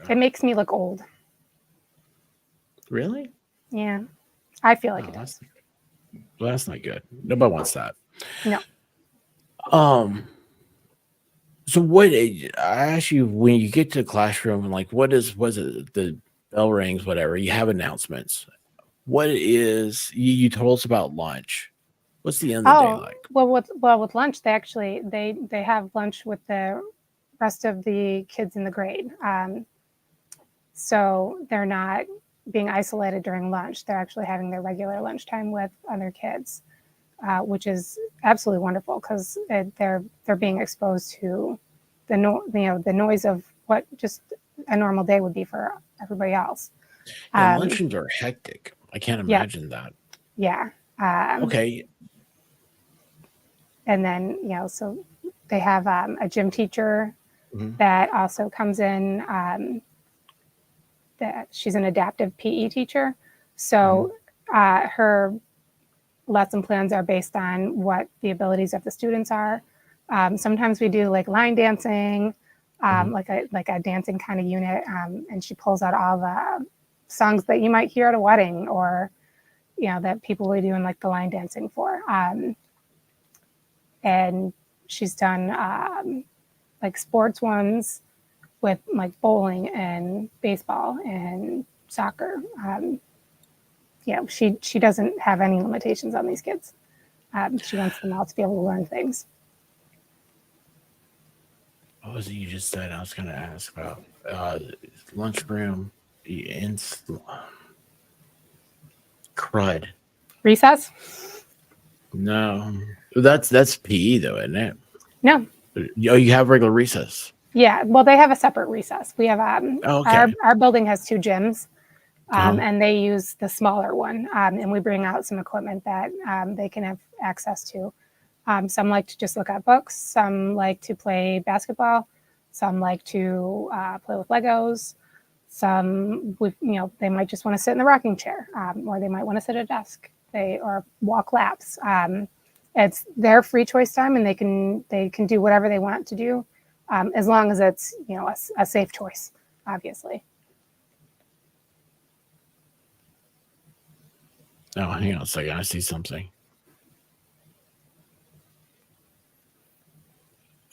It makes me look old. Really? Yeah. I feel like it does. Well, that's not good. Nobody wants that. No. So what I ask you when you get to the classroom and like was it the bell rings, whatever, you have announcements. What is you told us about lunch. What's the end of the day like? Well, with lunch, they have lunch with the rest of the kids in the grade. So they're not being isolated during lunch. They're actually having their regular lunchtime with other kids, which is absolutely wonderful because they're being exposed to the noise of what just a normal day would be for everybody else. And luncheons are hectic. I can't imagine that. Yeah. Okay. And then, so they have a gym teacher that also comes in. That she's an adaptive PE teacher. So her lesson plans are based on what the abilities of the students are. Sometimes we do like line dancing, like a dancing kind of unit, and she pulls out all the songs that you might hear at a wedding or that people will be doing like the line dancing for. And she's done like sports ones with like bowling and baseball and soccer. She doesn't have any limitations on these kids. She wants them all to be able to learn things. What was it you just said? I was going to ask about lunchroom in crud. Recess? No, that's PE though, isn't it? No. Oh, you have regular recess. Yeah, well, they have a separate recess. We have okay. Our building has 2 gyms, and they use the smaller one, and we bring out some equipment that they can have access to. Some like to just look at books. Some like to play basketball. Some like to play with Legos. Some, they might just want to sit in the rocking chair, or they might want to sit at a desk. Or walk laps. It's their free choice time, and they can do whatever they want to do, as long as it's a safe choice, obviously. Oh, hang on a second. I see something.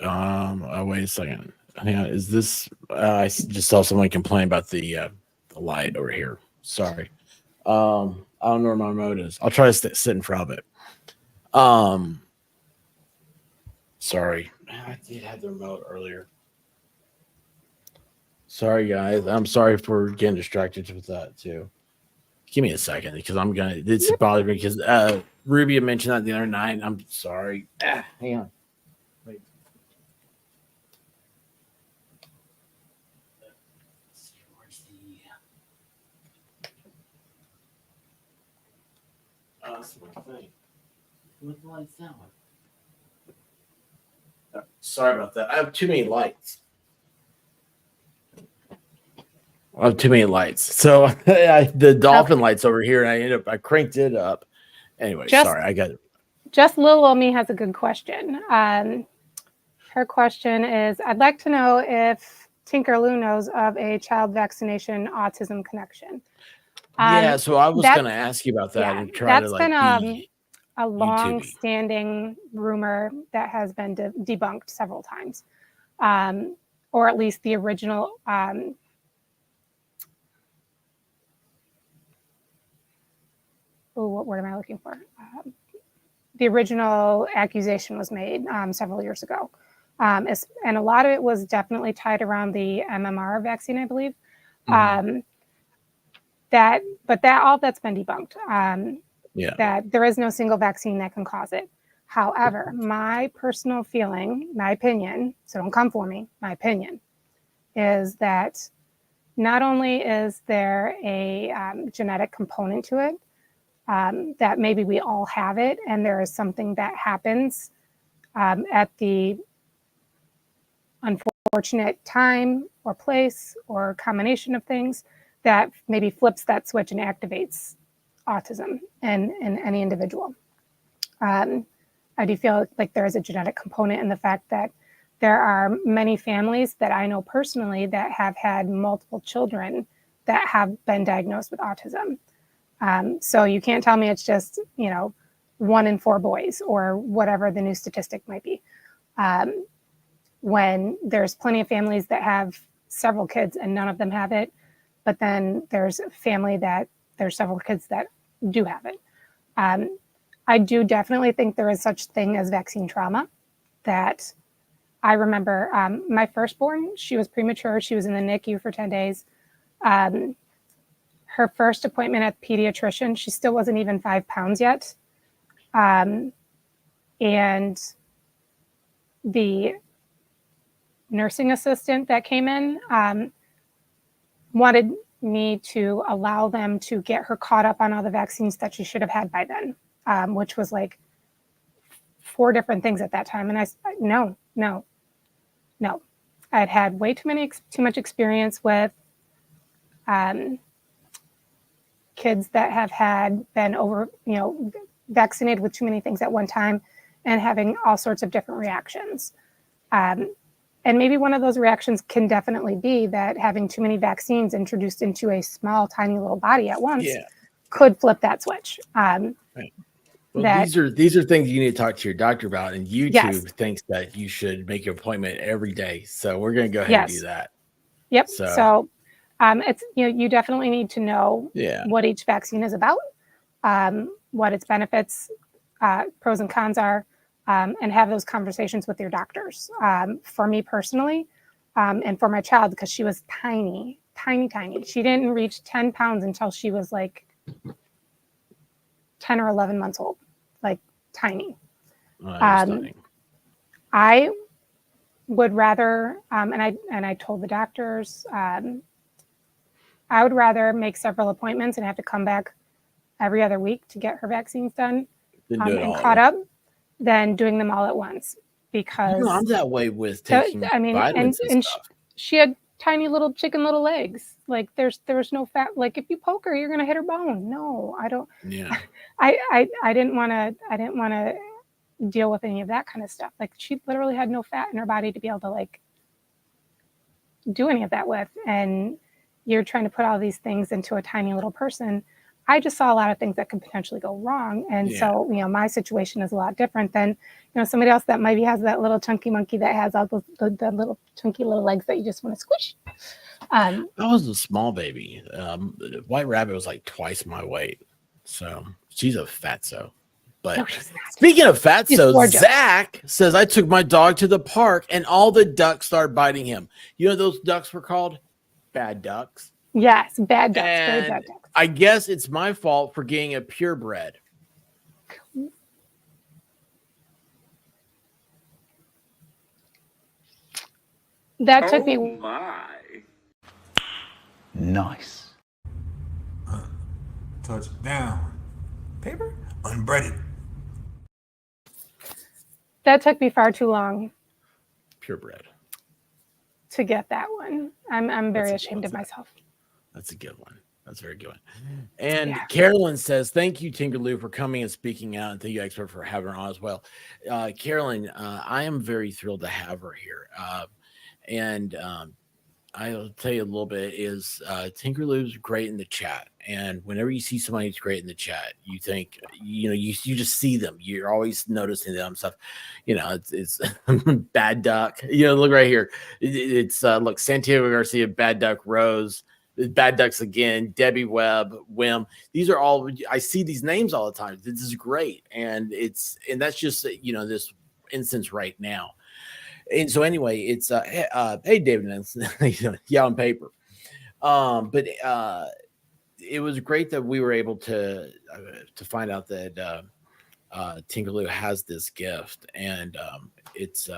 Oh, wait a second. Hang on. Is this? I just saw someone complain about the light over here. Sorry. I don't know where my remote is. I'll try to sit in front of it. Sorry. I did have the remote earlier. Sorry, guys. I'm sorry for getting distracted with that too. Give me a second because this bothers me because Ruby mentioned that the other night. I'm sorry. Hang on. Wait. Where's the that's the wrong thing. What the lights down? Sorry about that. I have too many lights. So the dolphin lights over here, and I cranked it up. Anyway, sorry, I got it. Just little old me has a good question. Her question is, I'd like to know if TinkerLou knows of a child vaccination autism connection. Yeah, so I was going to ask you about that and try to like been a long-standing rumor that has been debunked several times, or at least the original. What word am I looking for? The original accusation was made several years ago, and a lot of it was definitely tied around the MMR vaccine, I believe. But all that's been debunked. That there is no single vaccine that can cause it. However, my personal feeling, my opinion, so don't come for me, my opinion, is that not only is there a genetic component to it, that maybe we all have it, and there is something that happens at the unfortunate time or place or combination of things that maybe flips that switch and activates autism in any individual. I do feel like there is a genetic component in the fact that there are many families that I know personally that have had multiple children that have been diagnosed with autism. So you can't tell me it's just, 1 in 4 boys, or whatever the new statistic might be. When there's plenty of families that have several kids and none of them have it, but then there's a family that there's several kids that do have it. I do definitely think there is such thing as vaccine trauma. That I remember my firstborn, she was premature. She was in the NICU for 10 days. Her first appointment at the pediatrician, she still wasn't even 5 pounds yet. And the nursing assistant that came in wanted me to allow them to get her caught up on all the vaccines that she should have had by then, which was like 4 different things at that time. And I said, no. I'd had way too much experience with kids that have been vaccinated with too many things at one time and having all sorts of different reactions. And maybe one of those reactions can definitely be that having too many vaccines introduced into a small, tiny little body at once could flip that switch. Right. Well, these are things you need to talk to your doctor about, and YouTube thinks that you should make an appointment every day. So we're going to go ahead and do that. Yep. So it's you definitely need to know what each vaccine is about, what its benefits, pros and cons are, and have those conversations with your doctors. For me personally, and for my child, because she was tiny. She didn't reach 10 pounds until she was like 10 or 11 months old, like tiny. I would rather, and I told the doctors, I would rather make several appointments and have to come back every other week to get her vaccines done and caught up than doing them all at once. Because I'm that way with taking vitamins and stuff. She had tiny little chicken little legs. Like there was no fat. Like if you poke her, you're gonna hit her bone. No, I don't. Yeah. I didn't want to deal with any of that kind of stuff. Like she literally had no fat in her body to be able to like do any of that with. And you're trying to put all these things into a tiny little person. I just saw a lot of things that could potentially go wrong. And so, my situation is a lot different than, somebody else that maybe has that little chunky monkey that has all the little chunky little legs that you just want to squish. I was a small baby. White Rabbit was like twice my weight. So she's a fatso. But speaking of fatso, Zach says, I took my dog to the park and all the ducks started biting him. You know those ducks were called? Bad ducks. Yes, bad ducks. Very bad ducks. I guess it's my fault for getting a purebred. That took me. My. Nice. Touchdown. Paper unbreaded. That took me far too long. Purebred. To get that one. I'm very ashamed of myself. That's a good one. That's a very good one. And Carolyn says, thank you, TinkerLou, for coming and speaking out. And thank you, Expert, for having her on as well. Carolyn, I am very thrilled to have her here. And I'll tell you a little bit is TinkerLou's great in the chat. And whenever you see somebody who's great in the chat, you think, you just see them. You're always noticing them stuff. It's Bad Duck. Look right here. It's look, Santiago Garcia, Bad Duck, Rose, Bad Ducks again, Debbie Webb, Wim. These are all, I see these names all the time. This is great. And that's just, this instance right now. And so anyway, it's hey David, on paper. But it was great that we were able to find out that TinkerLou has this gift, and it's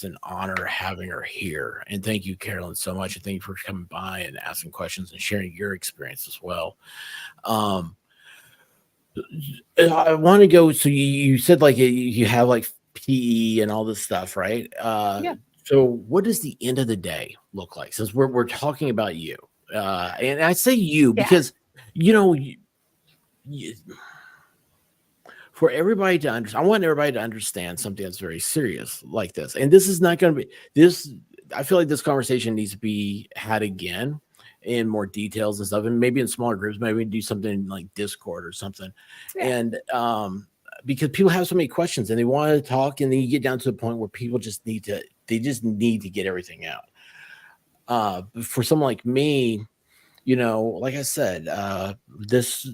an honor having her here. And thank you, Carolyn, so much. And thank you for coming by and asking questions and sharing your experience as well. I want to go. So you said like you have like PE and all this stuff, right? So what does the end of the day look like? Since we're talking about you, and I say you because for everybody to understand, I want everybody to understand something that's very serious like this. And this is not going to be this. I feel like this conversation needs to be had again in more details and stuff, and maybe in smaller groups. Maybe do something like Discord or something. And because people have so many questions and they want to talk, and then you get down to the point where people just need to get everything out. For someone like me, like I said, this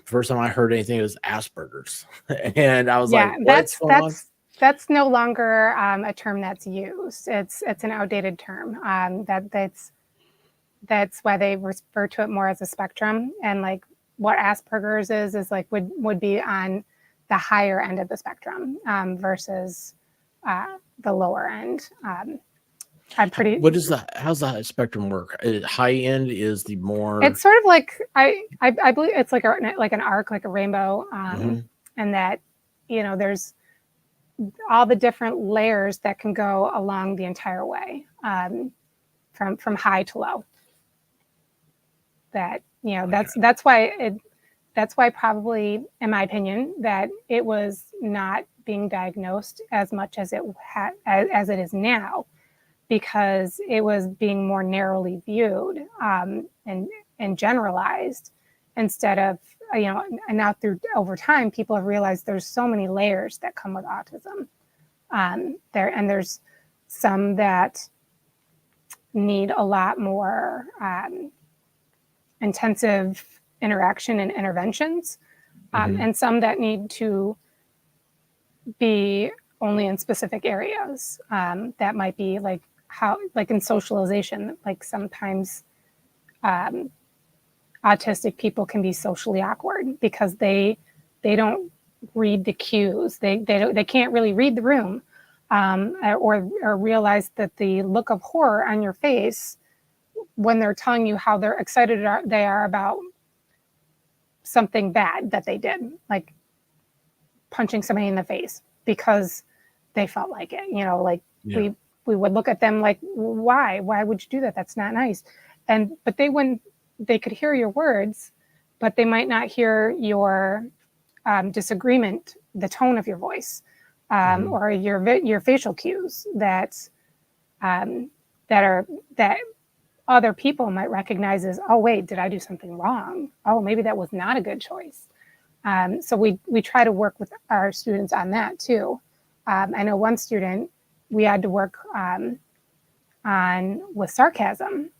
first time I heard anything, it was Asperger's, and I was like, Yeah, "What's going on?" that's no longer a term that's used. It's an outdated term. That's why they refer to it more as a spectrum. And like what Asperger's is like would be on the higher end of the spectrum versus the lower end. I'm pretty. How's the spectrum work? High end is the more. It's sort of like I believe it's like an arc, like a rainbow, and that there's all the different layers that can go along the entire way, from high to low. That that's why probably, in my opinion, that it was not being diagnosed as much as as it is now, because it was being more narrowly viewed and generalized, instead of and now over time people have realized there's so many layers that come with autism. There's some that need a lot more intensive interaction and interventions, and some that need to be only in specific areas. That might be like in socialization, like sometimes autistic people can be socially awkward because they don't read the cues. They can't really read the room, or realize that the look of horror on your face when they're telling you how they're excited they are about something bad that they did, like punching somebody in the face because they felt like it. We would look at them like, why would you do that? That's not nice. But they could hear your words, but they might not hear your disagreement, the tone of your voice, or your facial cues that other people might recognize as, oh wait, did I do something wrong? Oh, maybe that was not a good choice. So we try to work with our students on that too. I know one student we had to work on with sarcasm,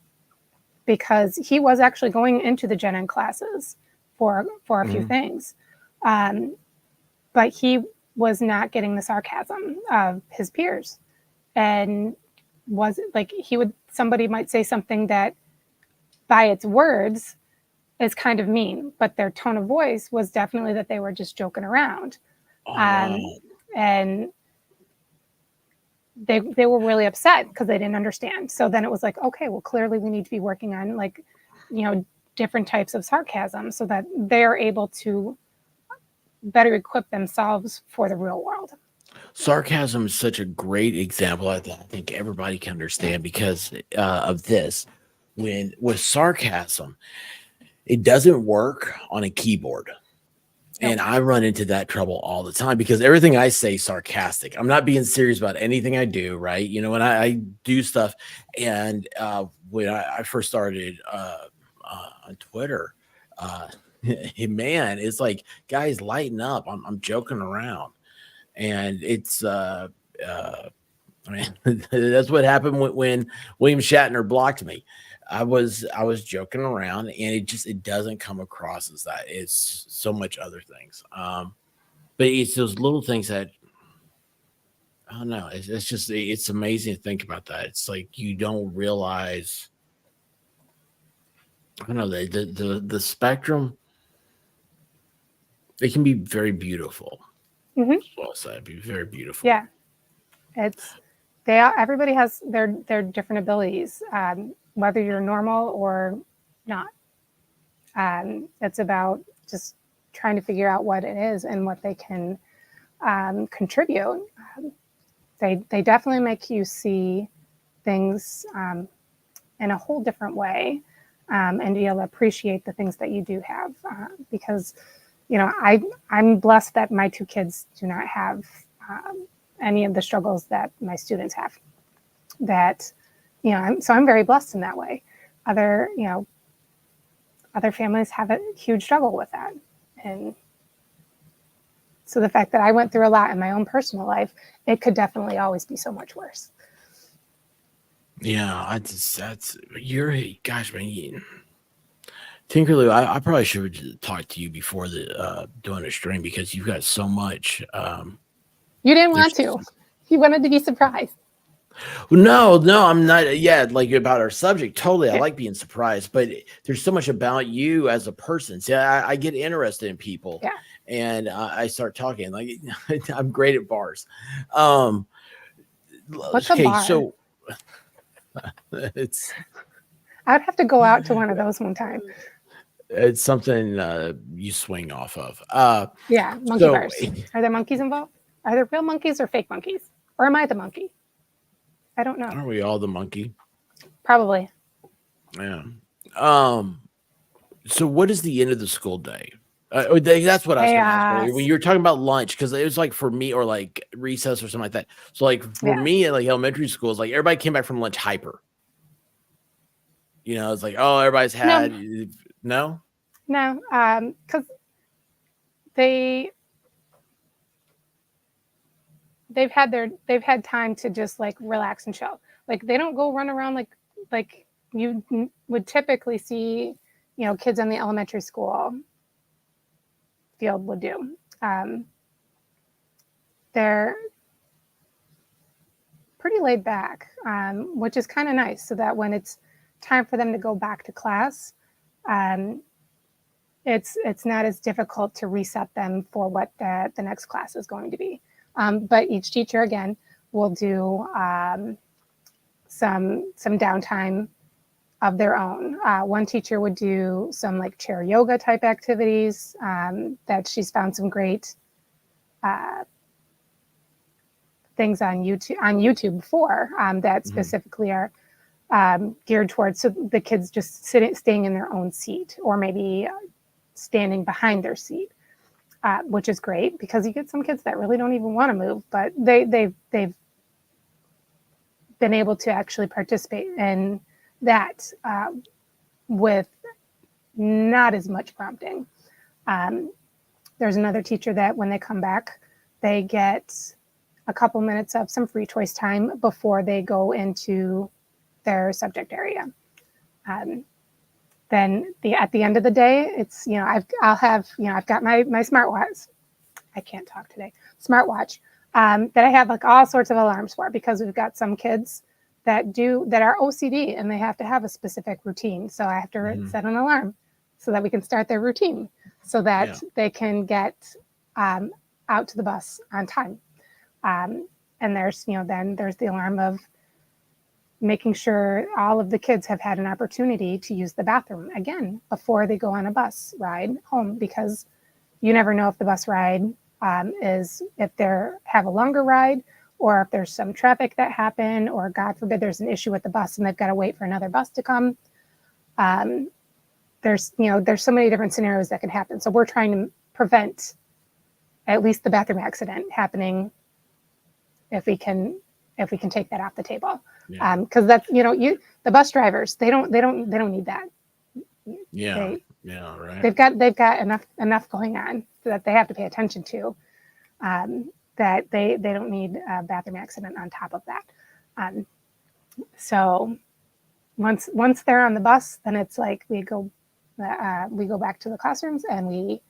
because he was actually going into the Gen Ed classes for a few things, but he was not getting the sarcasm of his peers, and was like somebody might say something that by its words is kind of mean, but their tone of voice was definitely that they were just joking around. Wow. And they were really upset because they didn't understand. So then it was like, okay, well, clearly we need to be working on different types of sarcasm so that they're able to better equip themselves for the real world. Sarcasm is such a great example. I think everybody can understand because of this. With sarcasm, it doesn't work on a keyboard. And I run into that trouble all the time because everything I say is sarcastic. I'm not being serious about anything I do, right? When I do stuff, and when I first started on Twitter, man, it's like, guys, lighten up. I'm joking around. And it's I mean, that's what happened when William Shatner blocked me. I was joking around, and it doesn't come across as that. It's so much other things. But it's those little things that I don't know. It's amazing to think about that. It's like you don't realize. I don't know, the spectrum. It can be very beautiful. Well said. Be very beautiful. Yeah, everybody has their different abilities, whether you're normal or not. It's about just trying to figure out what it is and what they can contribute. They definitely make you see things in a whole different way, and be able to appreciate the things that you do have, because I'm blessed that my two kids do not have any of the struggles that my students have. So I'm very blessed in that way. Other families have a huge struggle with that, and So the fact that I went through a lot in my own personal life, it could definitely always be so much worse. Yeah, gosh, man. TinkerLou, I probably should have talked to you before the doing a stream because you've got so much. You didn't want to. You wanted to be surprised. No, I'm not. Yeah, like about our subject. Totally, I Yeah. like being surprised, but there's so much about you as a person. See, I get interested in people, Yeah. and I start talking. Like I'm great at bars. What's a bar? So it's I would have to go out to one of those one time. it's something you swing off of. Yeah, monkey bars. Are there monkeys involved? Are there real monkeys or fake monkeys? Or am I the monkey? I don't know. Aren't we all the monkey? Probably. Yeah. So what is the end of the school day? That's what I was going to ask earlier. When you were talking about lunch, because it was like for me, or like recess or something like that. So like for me, like elementary school, it's like everybody came back from lunch hyper. You know, it's like, oh, everybody's had no, because they've had time to just like relax and chill. Like they don't go run around like you would typically see, you know, kids in the elementary school field would do. They're pretty laid back, which is kind of nice, so that when it's time for them to go back to class, it's not as difficult to reset them for what the next class is going to be. But each teacher, again, will do some downtime of their own. One teacher would do some like chair yoga type activities that she's found some great things on YouTube before that specifically are geared towards so the kids just staying in their own seat, or maybe standing behind their seat, which is great because you get some kids that really don't even want to move, but they've been able to actually participate in that with not as much prompting. There's another teacher that when they come back, they get a couple minutes of some free choice time before they go into their subject area. Then at the end of the day, it's, you know, I've got my smartwatch. I can't talk today. Smartwatch that I have like all sorts of alarms for, because we've got some kids that are OCD and they have to have a specific routine. So I have to set an alarm so that we can start their routine, so that they can get out to the bus on time. And there's, you know, then there's the alarm of making sure all of the kids have had an opportunity to use the bathroom again before they go on a bus ride home, because you never know if the bus ride if they have a longer ride, or if there's some traffic that happened, or God forbid there's an issue with the bus and they've got to wait for another bus to come. There's so many different scenarios that can happen. So we're trying to prevent at least the bathroom accident happening if we can take that off the table. Because that's, you know, the bus drivers, they don't need that. Right. They've got enough going on so that they have to pay attention to, that they don't need a bathroom accident on top of that. So once they're on the bus, then it's like we go back to the classrooms and we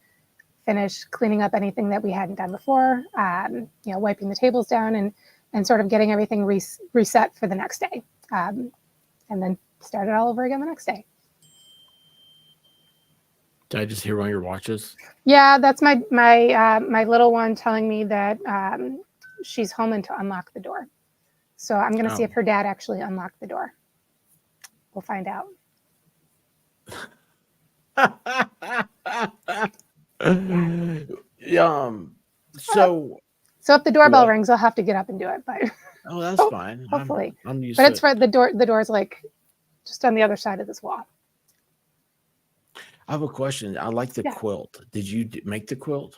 finish cleaning up anything that we hadn't done before, wiping the tables down and sort of getting everything reset for the next day, and then start it all over again the next day. Did I just hear one of your watches? Yeah, that's my little one telling me that she's home and to unlock the door. So I'm going to see if her dad actually unlocked the door. We'll find out. So if the doorbell rings, I'll have to get up and do it. But that's fine. Hopefully, I'm used but to it's right. The door's like just on the other side of this wall. I have a question. I like the quilt. Did you make the quilt?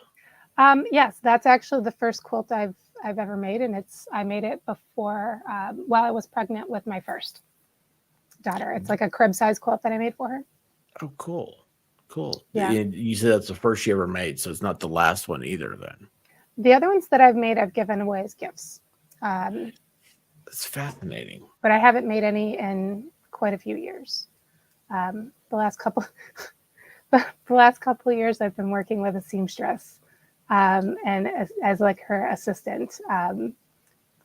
Yes, that's actually the first quilt I've ever made, and I made it before while I was pregnant with my first daughter. It's like a crib size quilt that I made for her. Oh, cool. Yeah. And you said that's the first you ever made, so it's not the last one either then. The other ones that I've made, I've given away as gifts. It's fascinating. But I haven't made any in quite a few years. The last couple of years, I've been working with a seamstress, and as like her assistant,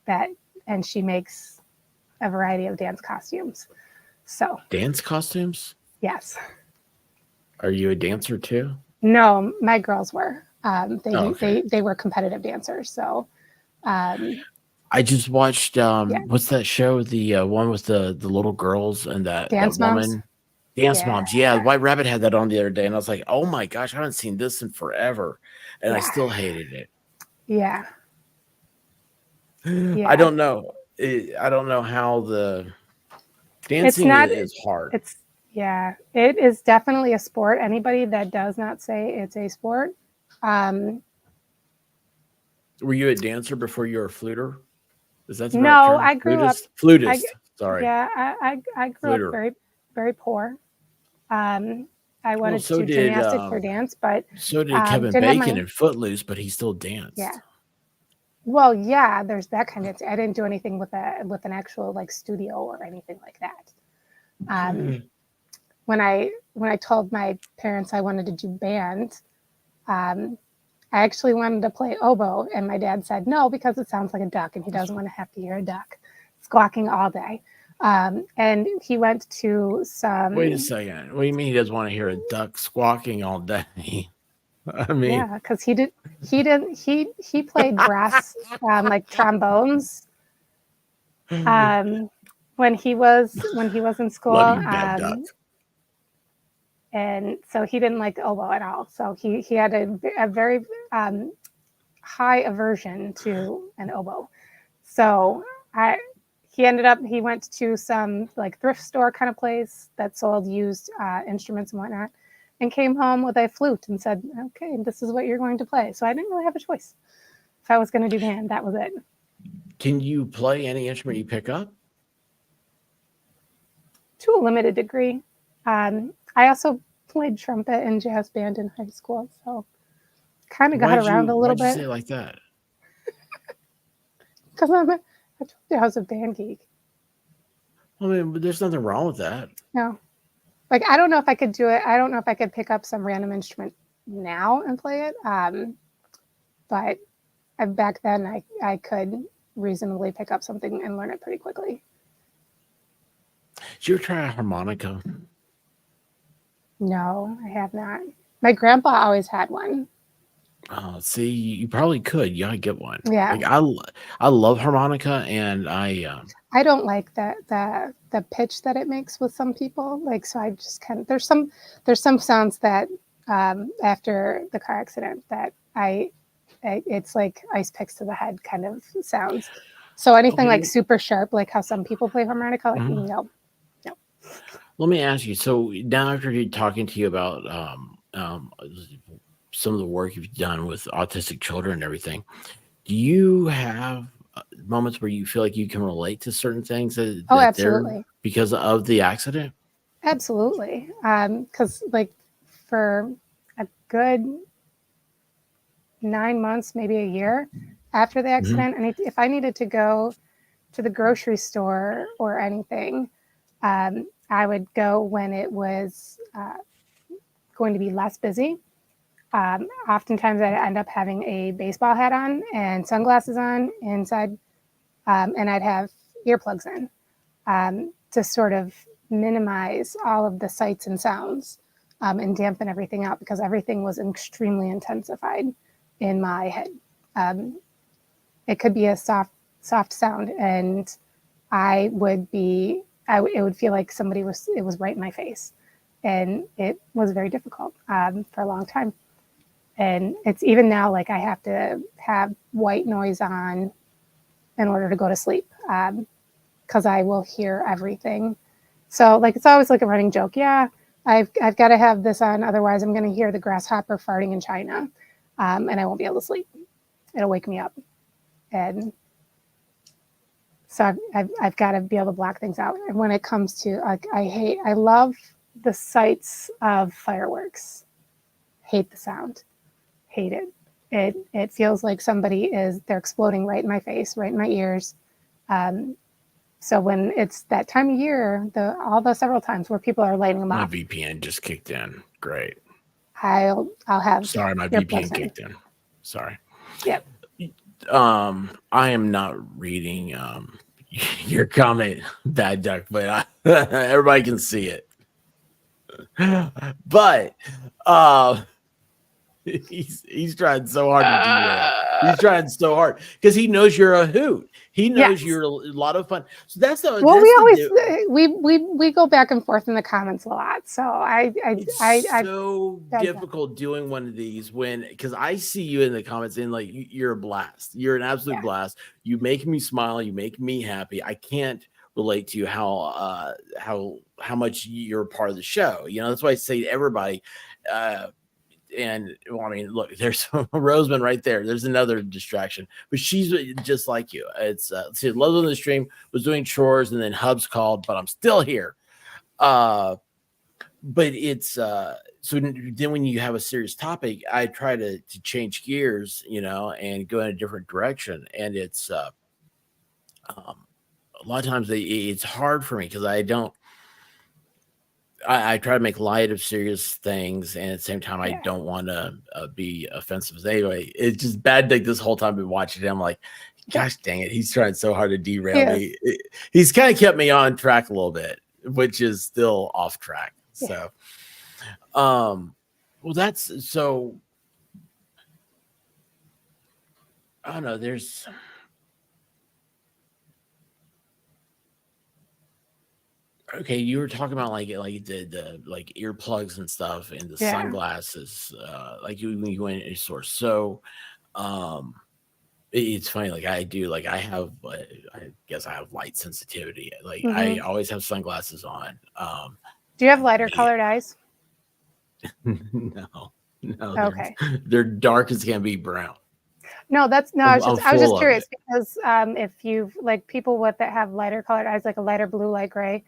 and she makes a variety of dance costumes. So Dance costumes? yes. Are you a dancer too? No, my girls were. Okay. They were competitive dancers. So I just watched what's that show? The one with the little girls and that Dance Moms. woman. Dance Yeah. Moms. Yeah, White Rabbit had that on the other day, and I was like, oh my gosh, I haven't seen this in forever. And I Yeah. still hated it. Yeah. Yeah. I don't know. I don't know how the It's dancing not. is hard. It is definitely a sport. Anybody that does not say it's a sport. Were you a dancer before you were a fluter? Is that the right No, term? I grew up. Flutist. Sorry. Yeah, I grew Fluter. up very, very poor. I Well, wanted so to do did gymnastics or dance, but so did Kevin didn't have Bacon my. in Footloose, but he still danced. Yeah. Well, yeah, there's that kind of. I didn't do anything with an actual like studio or anything like that. When I told my parents I wanted to do band, I actually wanted to play oboe, and my dad said no because it sounds like a duck, and he doesn't want to have to hear a duck squawking all day. And he went to some. Wait a second. What do you mean he doesn't want to hear a duck squawking all day? I mean, Yeah, because he played brass, like trombones, when he was in school. love you, bad duck. And so he didn't like the oboe at all. So he had a very high aversion to an oboe. So he went to some like thrift store kind of place that sold used instruments and whatnot, and came home with a flute and said, okay, this is what you're going to play. So I didn't really have a choice. If I was going to do band, that was it. Can you play any instrument you pick up? To a limited degree. I also played trumpet in jazz band in high school, so kind of got around a little bit. Why'd you say it like that? Because I told you I was a band geek. I mean, there's nothing wrong with that. No. Like, I don't know if I could do it. I don't know if I could pick up some random instrument now and play it. But back then, I could reasonably pick up something and learn it pretty quickly. Did you ever try a harmonica? No, I have not. My grandpa always had one. Oh, see, you probably could. You gotta get one. Yeah. Like, I love harmonica, and I don't like the pitch that it makes with some people. Like, so I just kind of there's some sounds that after the car accident that it's like ice picks to the head kind of sounds. So anything like super sharp, like how some people play harmonica, like no. Let me ask you. So now after talking to you about some of the work you've done with autistic children and everything, do you have moments where you feel like you can relate to certain things that absolutely, because of the accident? Absolutely. Because like for a good 9 months, maybe a year after the accident, and if I needed to go to the grocery store or anything, I would go when it was going to be less busy. Oftentimes I'd end up having a baseball hat on and sunglasses on inside, and I'd have earplugs in to sort of minimize all of the sights and sounds and dampen everything out because everything was extremely intensified in my head. It could be a soft sound, and it would feel like it was right in my face, and it was very difficult for a long time. And it's even now like I have to have white noise on in order to go to sleep because I will hear everything. So like it's always like a running joke. Yeah, I've got to have this on, otherwise I'm going to hear the grasshopper farting in China, and I won't be able to sleep. It'll wake me up, and so I've got to be able to block things out. And when it comes to like I love the sights of fireworks. Hate the sound. Hate it. It feels like they're exploding right in my face, right in my ears. So when it's that time of year, all the several times where people are lighting them My up, VPN just kicked in. Great. I'll have Sorry, my earplugs VPN in. kicked in. Sorry. Yep. I am not reading your comment, Bad Duck, but everybody can see it. But he's trying so hard to derail. He's trying so hard because he knows you're a hoot. He knows Yes. you're a lot of fun. So that's the Well, that's we go back and forth in the comments a lot. So it's so difficult doing one of these because I see you in the comments and like you're a blast. You're an absolute blast. You make me smile. You make me happy. I can't relate to you how much you're part of the show. You know, that's why I say to everybody. And well, I mean, look, there's Roseman right there. There's another distraction, but she's just like you. It's see, Love on the Stream was doing chores, and then Hubs called, but I'm still here. But it's so then when you have a serious topic, I try to change gears, you know, and go in a different direction. And it's a lot of times it's hard for me because I try to make light of serious things, and at the same time, I don't want to be offensive. Anyway, it's just bad. Like this whole time, I've been watching him. Like, gosh dang it, he's trying so hard to derail me. He's kind of kept me on track a little bit, which is still off track. So, well, that's so. I don't know. There's. Okay, you were talking about like the like earplugs and stuff and the sunglasses, like when you went in a store. So, it's funny. Like I do, like I have, I guess I have light sensitivity. Like I always have sunglasses on. Do you have lighter colored eyes? No, Okay. They're dark as can be brown. No, I was just curious because if you've like people that have lighter colored eyes, like a lighter blue, light gray,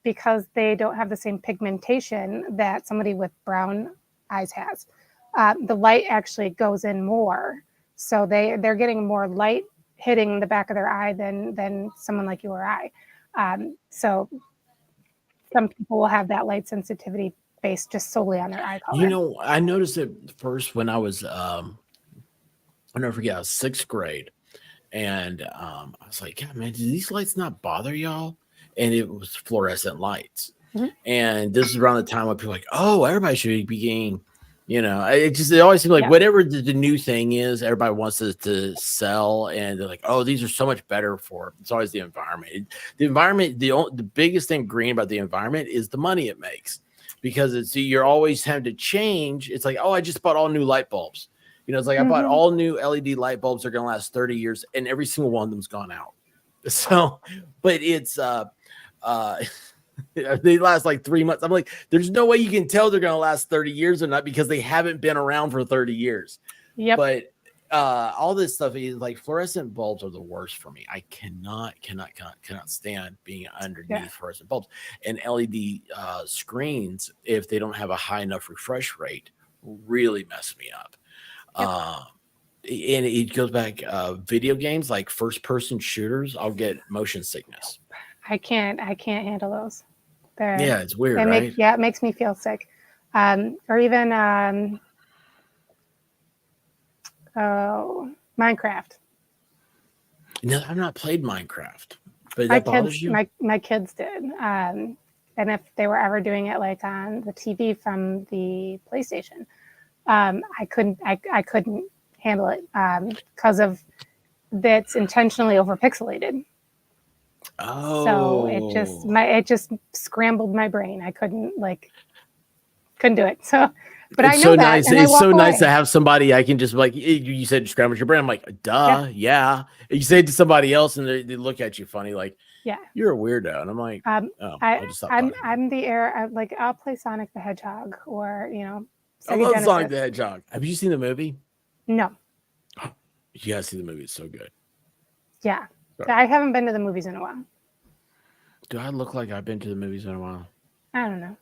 because they don't have the same pigmentation that somebody with brown eyes has. The light actually goes in more, so they're getting more light hitting the back of their eye than someone like you or I. So some people will have that light sensitivity based just solely on their eye color. You know, I noticed it first when I was I'll never forget, I was 6th grade, and I was like, God, man, do these lights not bother y'all? And it was fluorescent lights. And this is around the time when people are like, oh, everybody should be getting, you know, it always seems like whatever the new thing is, everybody wants to sell, and they're like, oh, these are so much better for. It's always the environment. The environment, the biggest thing green about the environment is the money it makes, because you're always having to change. It's like, oh, I just bought all new light bulbs. You know, it's like I bought all new LED light bulbs. They're going to last 30 years, and every single one of them's gone out. So, but it's they last like 3 months. I'm like, there's no way you can tell they're going to last 30 years or not because they haven't been around for 30 years. Yep. But all this stuff is like fluorescent bulbs are the worst for me. I cannot stand being underneath fluorescent bulbs, and LED screens, if they don't have a high enough refresh rate, really mess me up. And it goes back video games like first person shooters. I'll get motion sickness. I can't handle those. It's weird, right? It makes me feel sick. Or even Minecraft. No, I've not played Minecraft, but that bothers you? My kids did. And if they were ever doing it like on the TV from the PlayStation, I couldn't handle it because of that's intentionally over pixelated. Oh, so it just scrambled my brain. I couldn't do it. So, but it's I know so that. nice. And It's so away. nice to have somebody I can just like. You said scramble your brain. I'm like, duh, yeah. You say it to somebody else, and they look at you funny, like, you're a weirdo. And I'm like, I'm the air. I'll play Sonic the Hedgehog, or I love Sonic the Hedgehog. Have you seen the movie? No. You gotta see the movie. It's so good. Yeah. Sorry. I haven't been to the movies in a while. Do I look like I've been to the movies in a while? I don't know.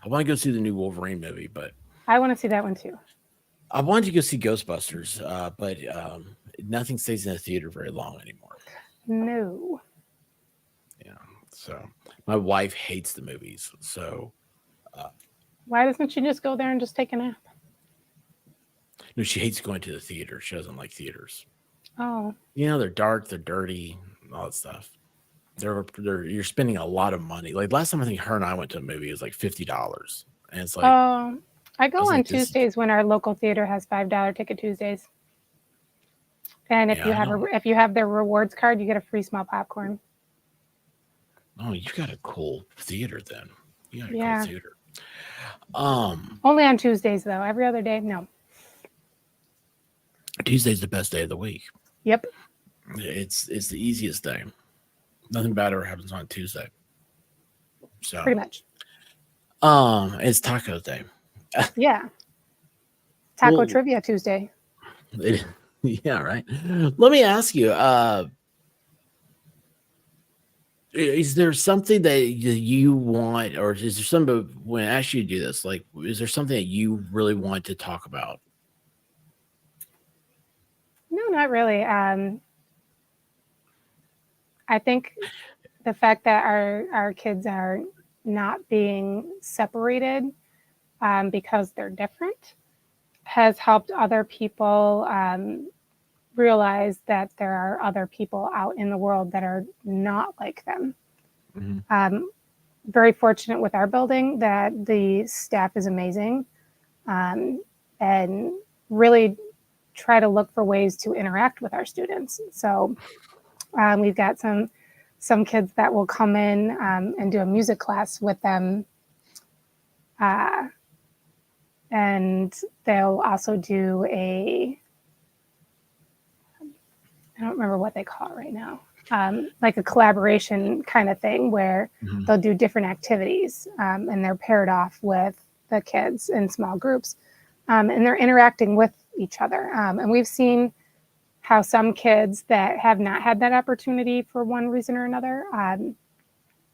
I want to go see the new Wolverine movie, but I want to see that one too. I wanted to go see Ghostbusters, but nothing stays in the theater very long anymore. No. Yeah. So my wife hates the movies. So Why doesn't she just go there and just take a nap? no, she hates going to the theater. She doesn't like theaters. Oh, They're dark, they're dirty, all that stuff. You're spending a lot of money. Like last time I think her and I went to a movie, it was like $50. And it's like I I go was on like, this Tuesdays when our local theater has $5 ticket Tuesdays. And if yeah, I know. if you have their rewards card, you get a free small popcorn. Oh, you got a cool theater then. You got a Yeah. cool theater. Only on Tuesdays though. Every other day, no. Tuesday's the best day of the week. Yep. It's the easiest day. Nothing bad ever happens on Tuesday. So Pretty much. it's Taco Day. Yeah. Taco Well, Trivia Tuesday. yeah, right. Let me ask you, is there something that you want, or is there something when I ask you to do this, like, is there something that you really want to talk about? No, not really. I think the fact that our kids are not being separated because they're different has helped other people realize that there are other people out in the world that are not like them. Mm-hmm. Very fortunate with our building that the staff is amazing and really try to look for ways to interact with our students. So we've got some kids that will come in and do a music class with them. And they'll also do I don't remember what they call it right now, like a collaboration kind of thing where Mm-hmm. they'll do different activities and they're paired off with the kids in small groups and they're interacting with each other. And we've seen how some kids that have not had that opportunity for one reason or another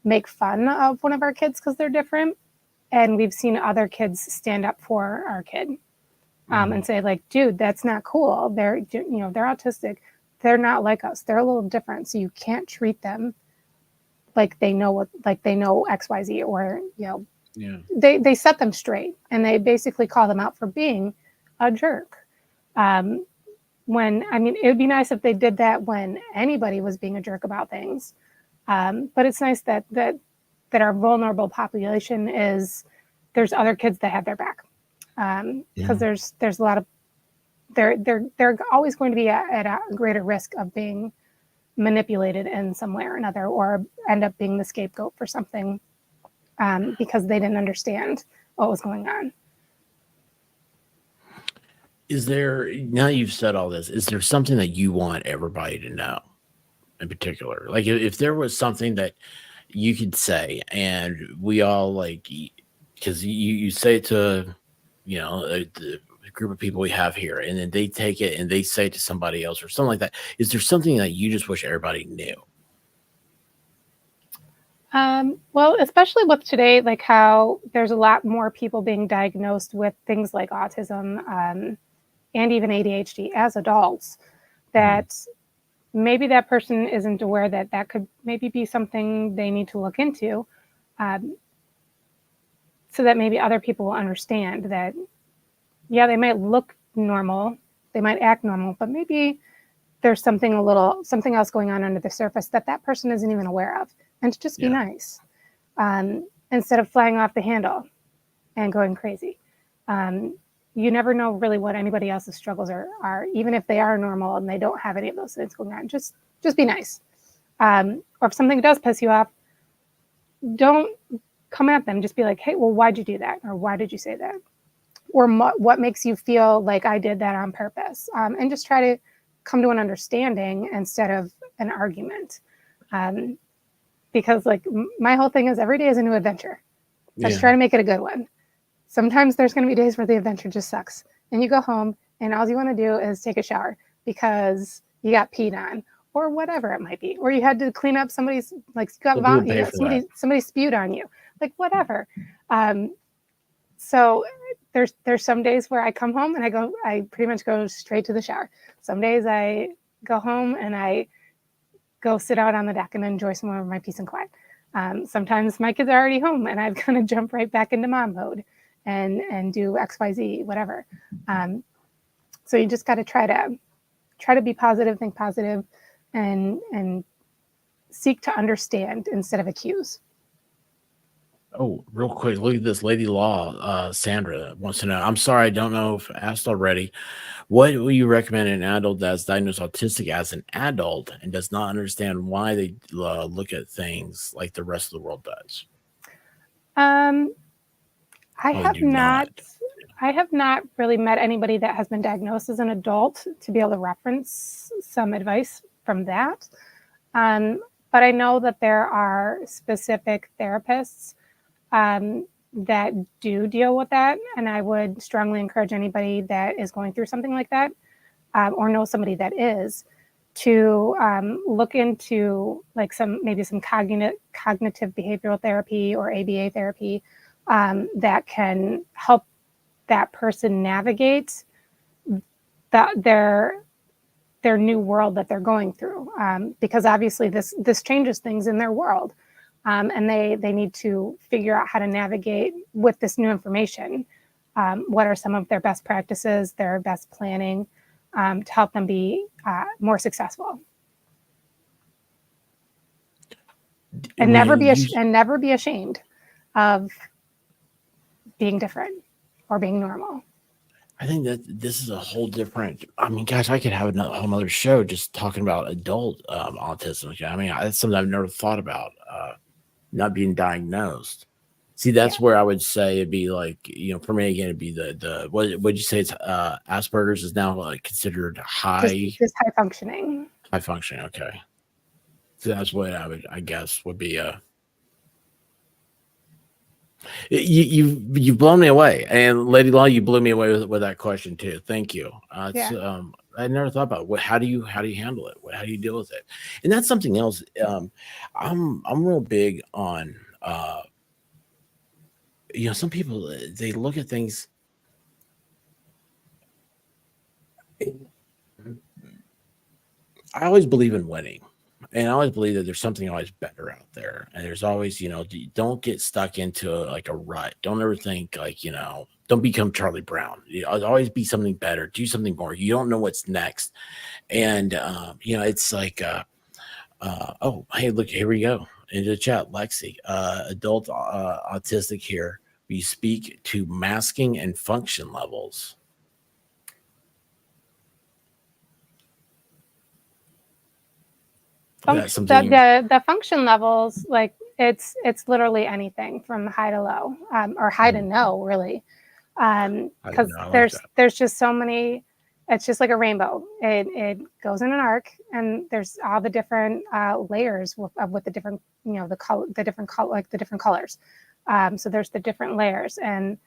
make fun of one of our kids because they're different. And we've seen other kids stand up for our kid and say like, dude, that's not cool. They're autistic. They're not like us. They're a little different. So you can't treat them like they know X, Y, Z, or, Yeah. they set them straight and they basically call them out for being a jerk. It would be nice if they did that when anybody was being a jerk about things. But it's nice that our vulnerable population there's other kids that have their back. Because there's a lot of, they're always going to be at a greater risk of being manipulated in some way or another, or end up being the scapegoat for something because they didn't understand what was going on. Is there, now you've said all this, is there something that you want everybody to know in particular? Like if there was something that you could say and we all like, because you say it to, the group of people we have here, and then they take it and they say it to somebody else or something like that. Is there something that you just wish everybody knew? Well, especially with today, like how there's a lot more people being diagnosed with things like autism and even ADHD as adults, that maybe that person isn't aware that could maybe be something they need to look into, so that maybe other people will understand that, yeah, they might look normal, they might act normal, but maybe there's something else going on under the surface that person isn't even aware of, and to just be nice instead of flying off the handle and going crazy. You never know really what anybody else's struggles are, even if they are normal and they don't have any of those things going on. Just be nice. Or if something does piss you off, don't come at them. Just be like, hey, well, why'd you do that? Or why did you say that? Or what makes you feel like I did that on purpose? And just try to come to an understanding instead of an argument. Because like my whole thing is every day is a new adventure. So just try to make it a good one. Sometimes there's going to be days where the adventure just sucks and you go home and all you want to do is take a shower because you got peed on or whatever it might be, or you had to clean up somebody's, like, somebody spewed on you, like whatever. So there's some days where I come home and I pretty much go straight to the shower. Some days I go home and I go sit out on the deck and enjoy some more of my peace and quiet. Sometimes my kids are already home and I've kind of jump right back into mom mode and do XYZ, whatever. So you just got to try to be positive, think positive, and seek to understand instead of accuse. Oh, real quick, look at this. Lady Law, Sandra wants to know. I'm sorry, I don't know if I asked already. What will you recommend an adult that's diagnosed autistic as an adult and does not understand why they look at things like the rest of the world does? I Oh, have do not. I have not really met anybody that has been diagnosed as an adult to be able to reference some advice from that. But I know that there are specific therapists that do deal with that. And I would strongly encourage anybody that is going through something like that or know somebody that is to look into like maybe some cognitive behavioral therapy or ABA therapy that can help that person navigate their new world that they're going through, because obviously this changes things in their world, and they need to figure out how to navigate with this new information. What are some of their best practices, their best planning, to help them be more successful, and never be ashamed of being different or being normal. I think that this is a whole different. I mean, gosh, I could have a whole other show just talking about adult autism. I mean, that's something I've never thought about. Not being diagnosed. See, that's where I would say it'd be like, for me again, it'd be the what would you say? It's Asperger's is now like considered high, just high functioning. High functioning. Okay, so that's what I guess would be You've blown me away, and Lady Law, you blew me away with that question too. Thank you. I never thought about how do you handle it? How do you deal with it? And that's something else. I'm real big on. Some people they look at things. I always believe in winning. And I always believe that there's something always better out there. And there's always, don't get stuck into like a rut. Don't ever think like, don't become Charlie Brown. Always be something better. Do something more. You don't know what's next. And, it's like, oh, hey, look, here we go. Into the chat, Lexi, adult autistic here. We speak to masking and function levels. The function levels, like it's literally anything from high to low, or high to no, really, because there's just so many. It's just like a rainbow. It goes in an arc, and there's all the different layers with the different, the different colors. So there's the different layers, and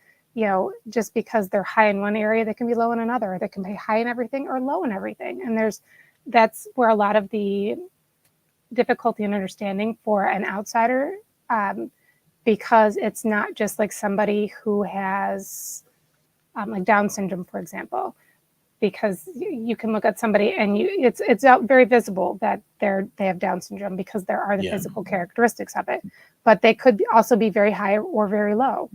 just because they're high in one area, they can be low in another. They can be high in everything or low in everything, and that's where a lot of the difficulty in understanding for an outsider, because it's not just like somebody who has like Down syndrome, for example, because you can look at somebody and it's very visible that they have Down syndrome because there are the physical characteristics of it, but they could also be very high or very low.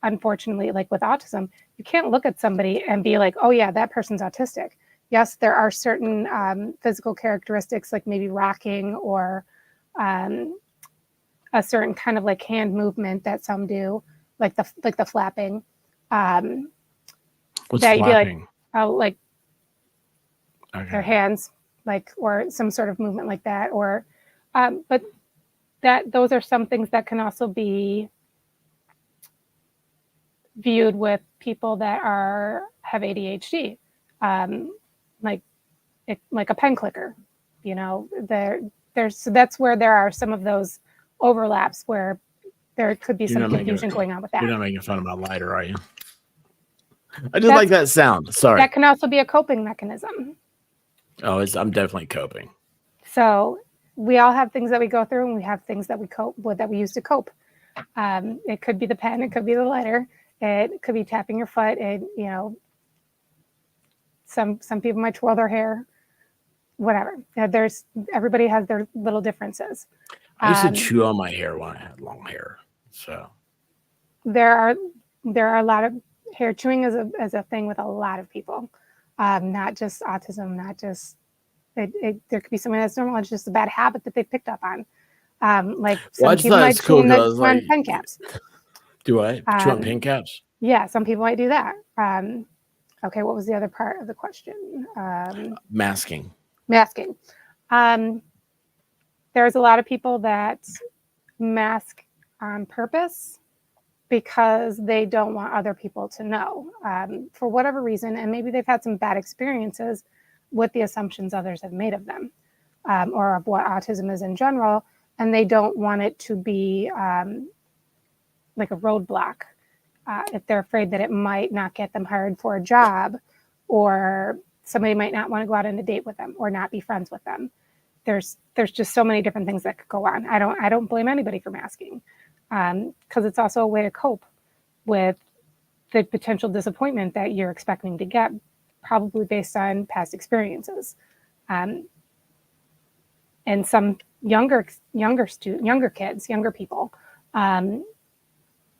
Unfortunately, like with autism, you can't look at somebody and be like, oh yeah, that person's autistic. Yes, there are certain physical characteristics, like maybe rocking or a certain kind of like hand movement that some do, like the flapping. What's that flapping? You'd be like, oh, like their hands, like, or some sort of movement like that, or but those are some things that can also be viewed with people that have ADHD. Like a pen clicker, so that's where there are some of those overlaps where there could be some confusion going on with that. You're not making fun of my lighter, are you? I just like that sound. Sorry. That can also be a coping mechanism. Oh, I'm definitely coping. So we all have things that we go through, and we have things that we cope with, that we use to cope. It could be the pen, it could be the lighter, It could be tapping your foot. Some people might twirl their hair, whatever. Everybody has their little differences. I used to chew on my hair when I had long hair. So there are a lot of hair chewing is a thing with a lot of people, not just autism, not just there could be something that's normal. It's just a bad habit that they picked up on. Like some people might chew on pen caps. Do I chew on pen caps? Yeah, some people might do that. Okay, what was the other part of the question? Masking. Masking. There's a lot of people that mask on purpose because they don't want other people to know for whatever reason, and maybe they've had some bad experiences with the assumptions others have made of them or of what autism is in general, and they don't want it to be like a roadblock. If they're afraid that it might not get them hired for a job, or somebody might not want to go out on a date with them or not be friends with them. There's just so many different things that could go on. I don't blame anybody for masking because it's also a way to cope with the potential disappointment that you're expecting to get, probably based on past experiences. And some younger kids, younger people,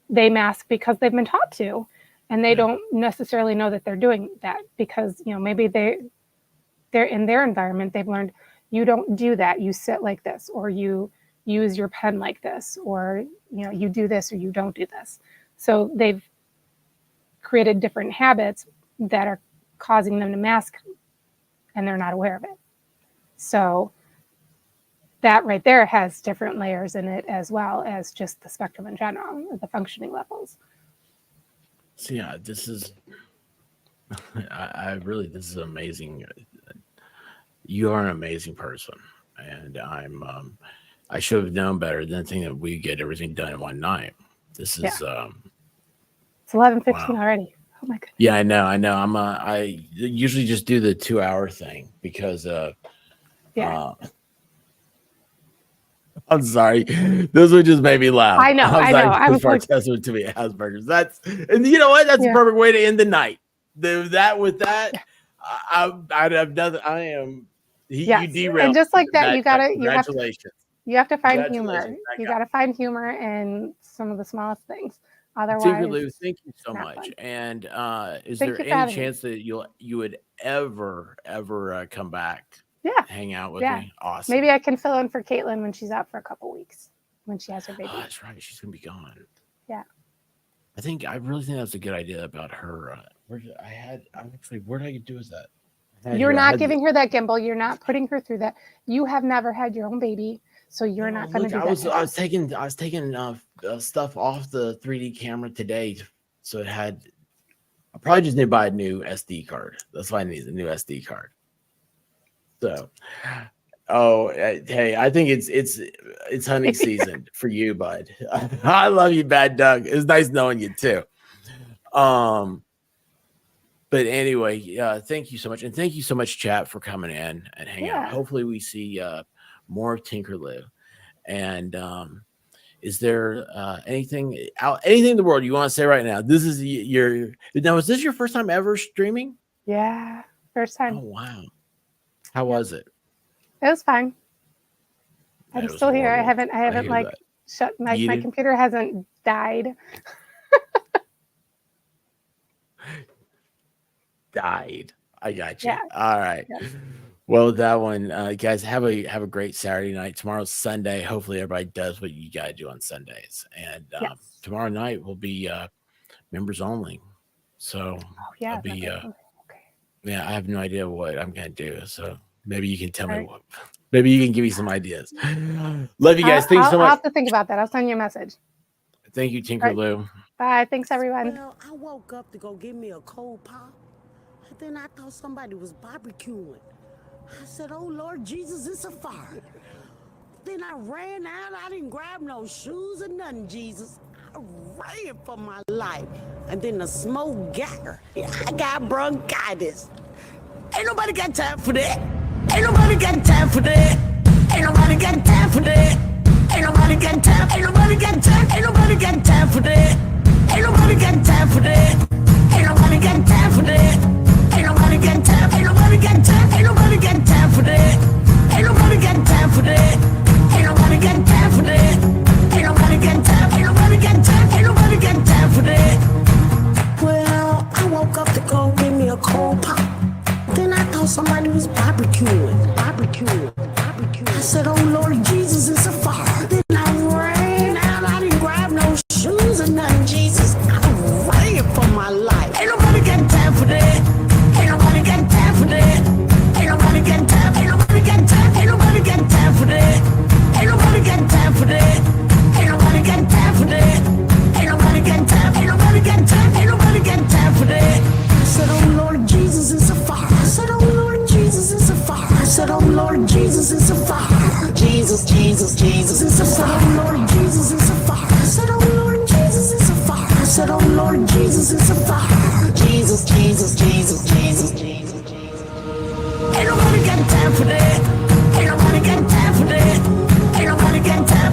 they mask because they've been taught to, and they don't necessarily know that they're doing that because, maybe they're in their environment. They've learned you don't do that. You sit like this, or you use your pen like this, or, you do this or you don't do this. So they've created different habits that are causing them to mask, and they're not aware of it. So that right there has different layers in it, as well as just the spectrum in general, the functioning levels. So yeah, this is, this is amazing. You are an amazing person, and I should have known better than think that we get everything done in one night. This is, it's 11:15 already. Oh my goodness. Yeah, I know. I usually just do the 2-hour thing because, I'm sorry. This one just made me laugh. I know. I was like, testament to me Asperger's. And you know what? That's the perfect way to end the night. With that, I'd have nothing. You derailed. And just like that, congratulations. You have to find humor. You got to find humor in some of the smallest things. Otherwise, TinkerLou, thank you so much. Fun. And is there any chance that you would ever come back? Yeah. Hang out with me. Awesome. Maybe I can fill in for Caitlin when she's out for a couple weeks, when she has her baby. Oh, that's right. She's gonna be gone. Yeah. I really think that's a good idea about her. Where did I do is that? You're not giving her that gimbal. You're not putting her through that. You have never had your own baby, so you're not going to do that. I was taking stuff off the 3D camera today, so it had. I probably just need to buy a new SD card. That's why I need a new SD card. So, hey, I think it's hunting season for you, bud. I love you, Bad Doug. It's nice knowing you too. But anyway, thank you so much, and thank you so much, chat, for coming in and hanging out. Hopefully, we see more of TinkerLou. And is there anything in the world you want to say right now? This is is this your first time ever streaming? Yeah, first time. Oh wow. How was it? It was fine. I'm still here. I haven't like shut my computer hasn't died. Died. I got you. Yeah. All right. Yeah. Well, that one, guys, have a great Saturday night. Tomorrow's Sunday. Hopefully everybody does what you gotta do on Sundays. And tomorrow night will be members only. So I'll be yeah, I have no idea what I'm gonna do. So maybe you can tell me what. Maybe you can give me some ideas. Love you guys. Thanks so much. I'll have to think about that. I'll send you a message. Thank you, TinkerLou. Right. Bye. Thanks, everyone. Well, I woke up to go get me a cold pop, and then I thought somebody was barbecuing. I said, "Oh Lord Jesus, it's a fire." Then I ran out. I didn't grab no shoes or nothing, Jesus. I ran for my life. And then the smoke got her. I got bronchitis. Ain't nobody got time for that. Ain't nobody got time for that. Ain't nobody got time for that. Ain't nobody got time. Ain't nobody got time. Ain't nobody got time for that. Ain't nobody got time for I said, oh Lord Jesus, it's a fire. Then I ran out, I didn't grab no shoes or nothing, Jesus. I ran for my life. Ain't nobody got time for that. Ain't nobody got time for that. Ain't nobody got time, ain't nobody got time, ain't nobody got time for that. Ain't nobody got time for that. Ain't nobody got time for that. Ain't nobody got time, ain't nobody got time, ain't nobody got time for that. I said, oh Lord Jesus, it's a fire. I said, oh Lord Jesus, it's a fire. I said, oh Lord Jesus, it's a fire. Jesus, Jesus, Jesus, it's a fire. Oh Lord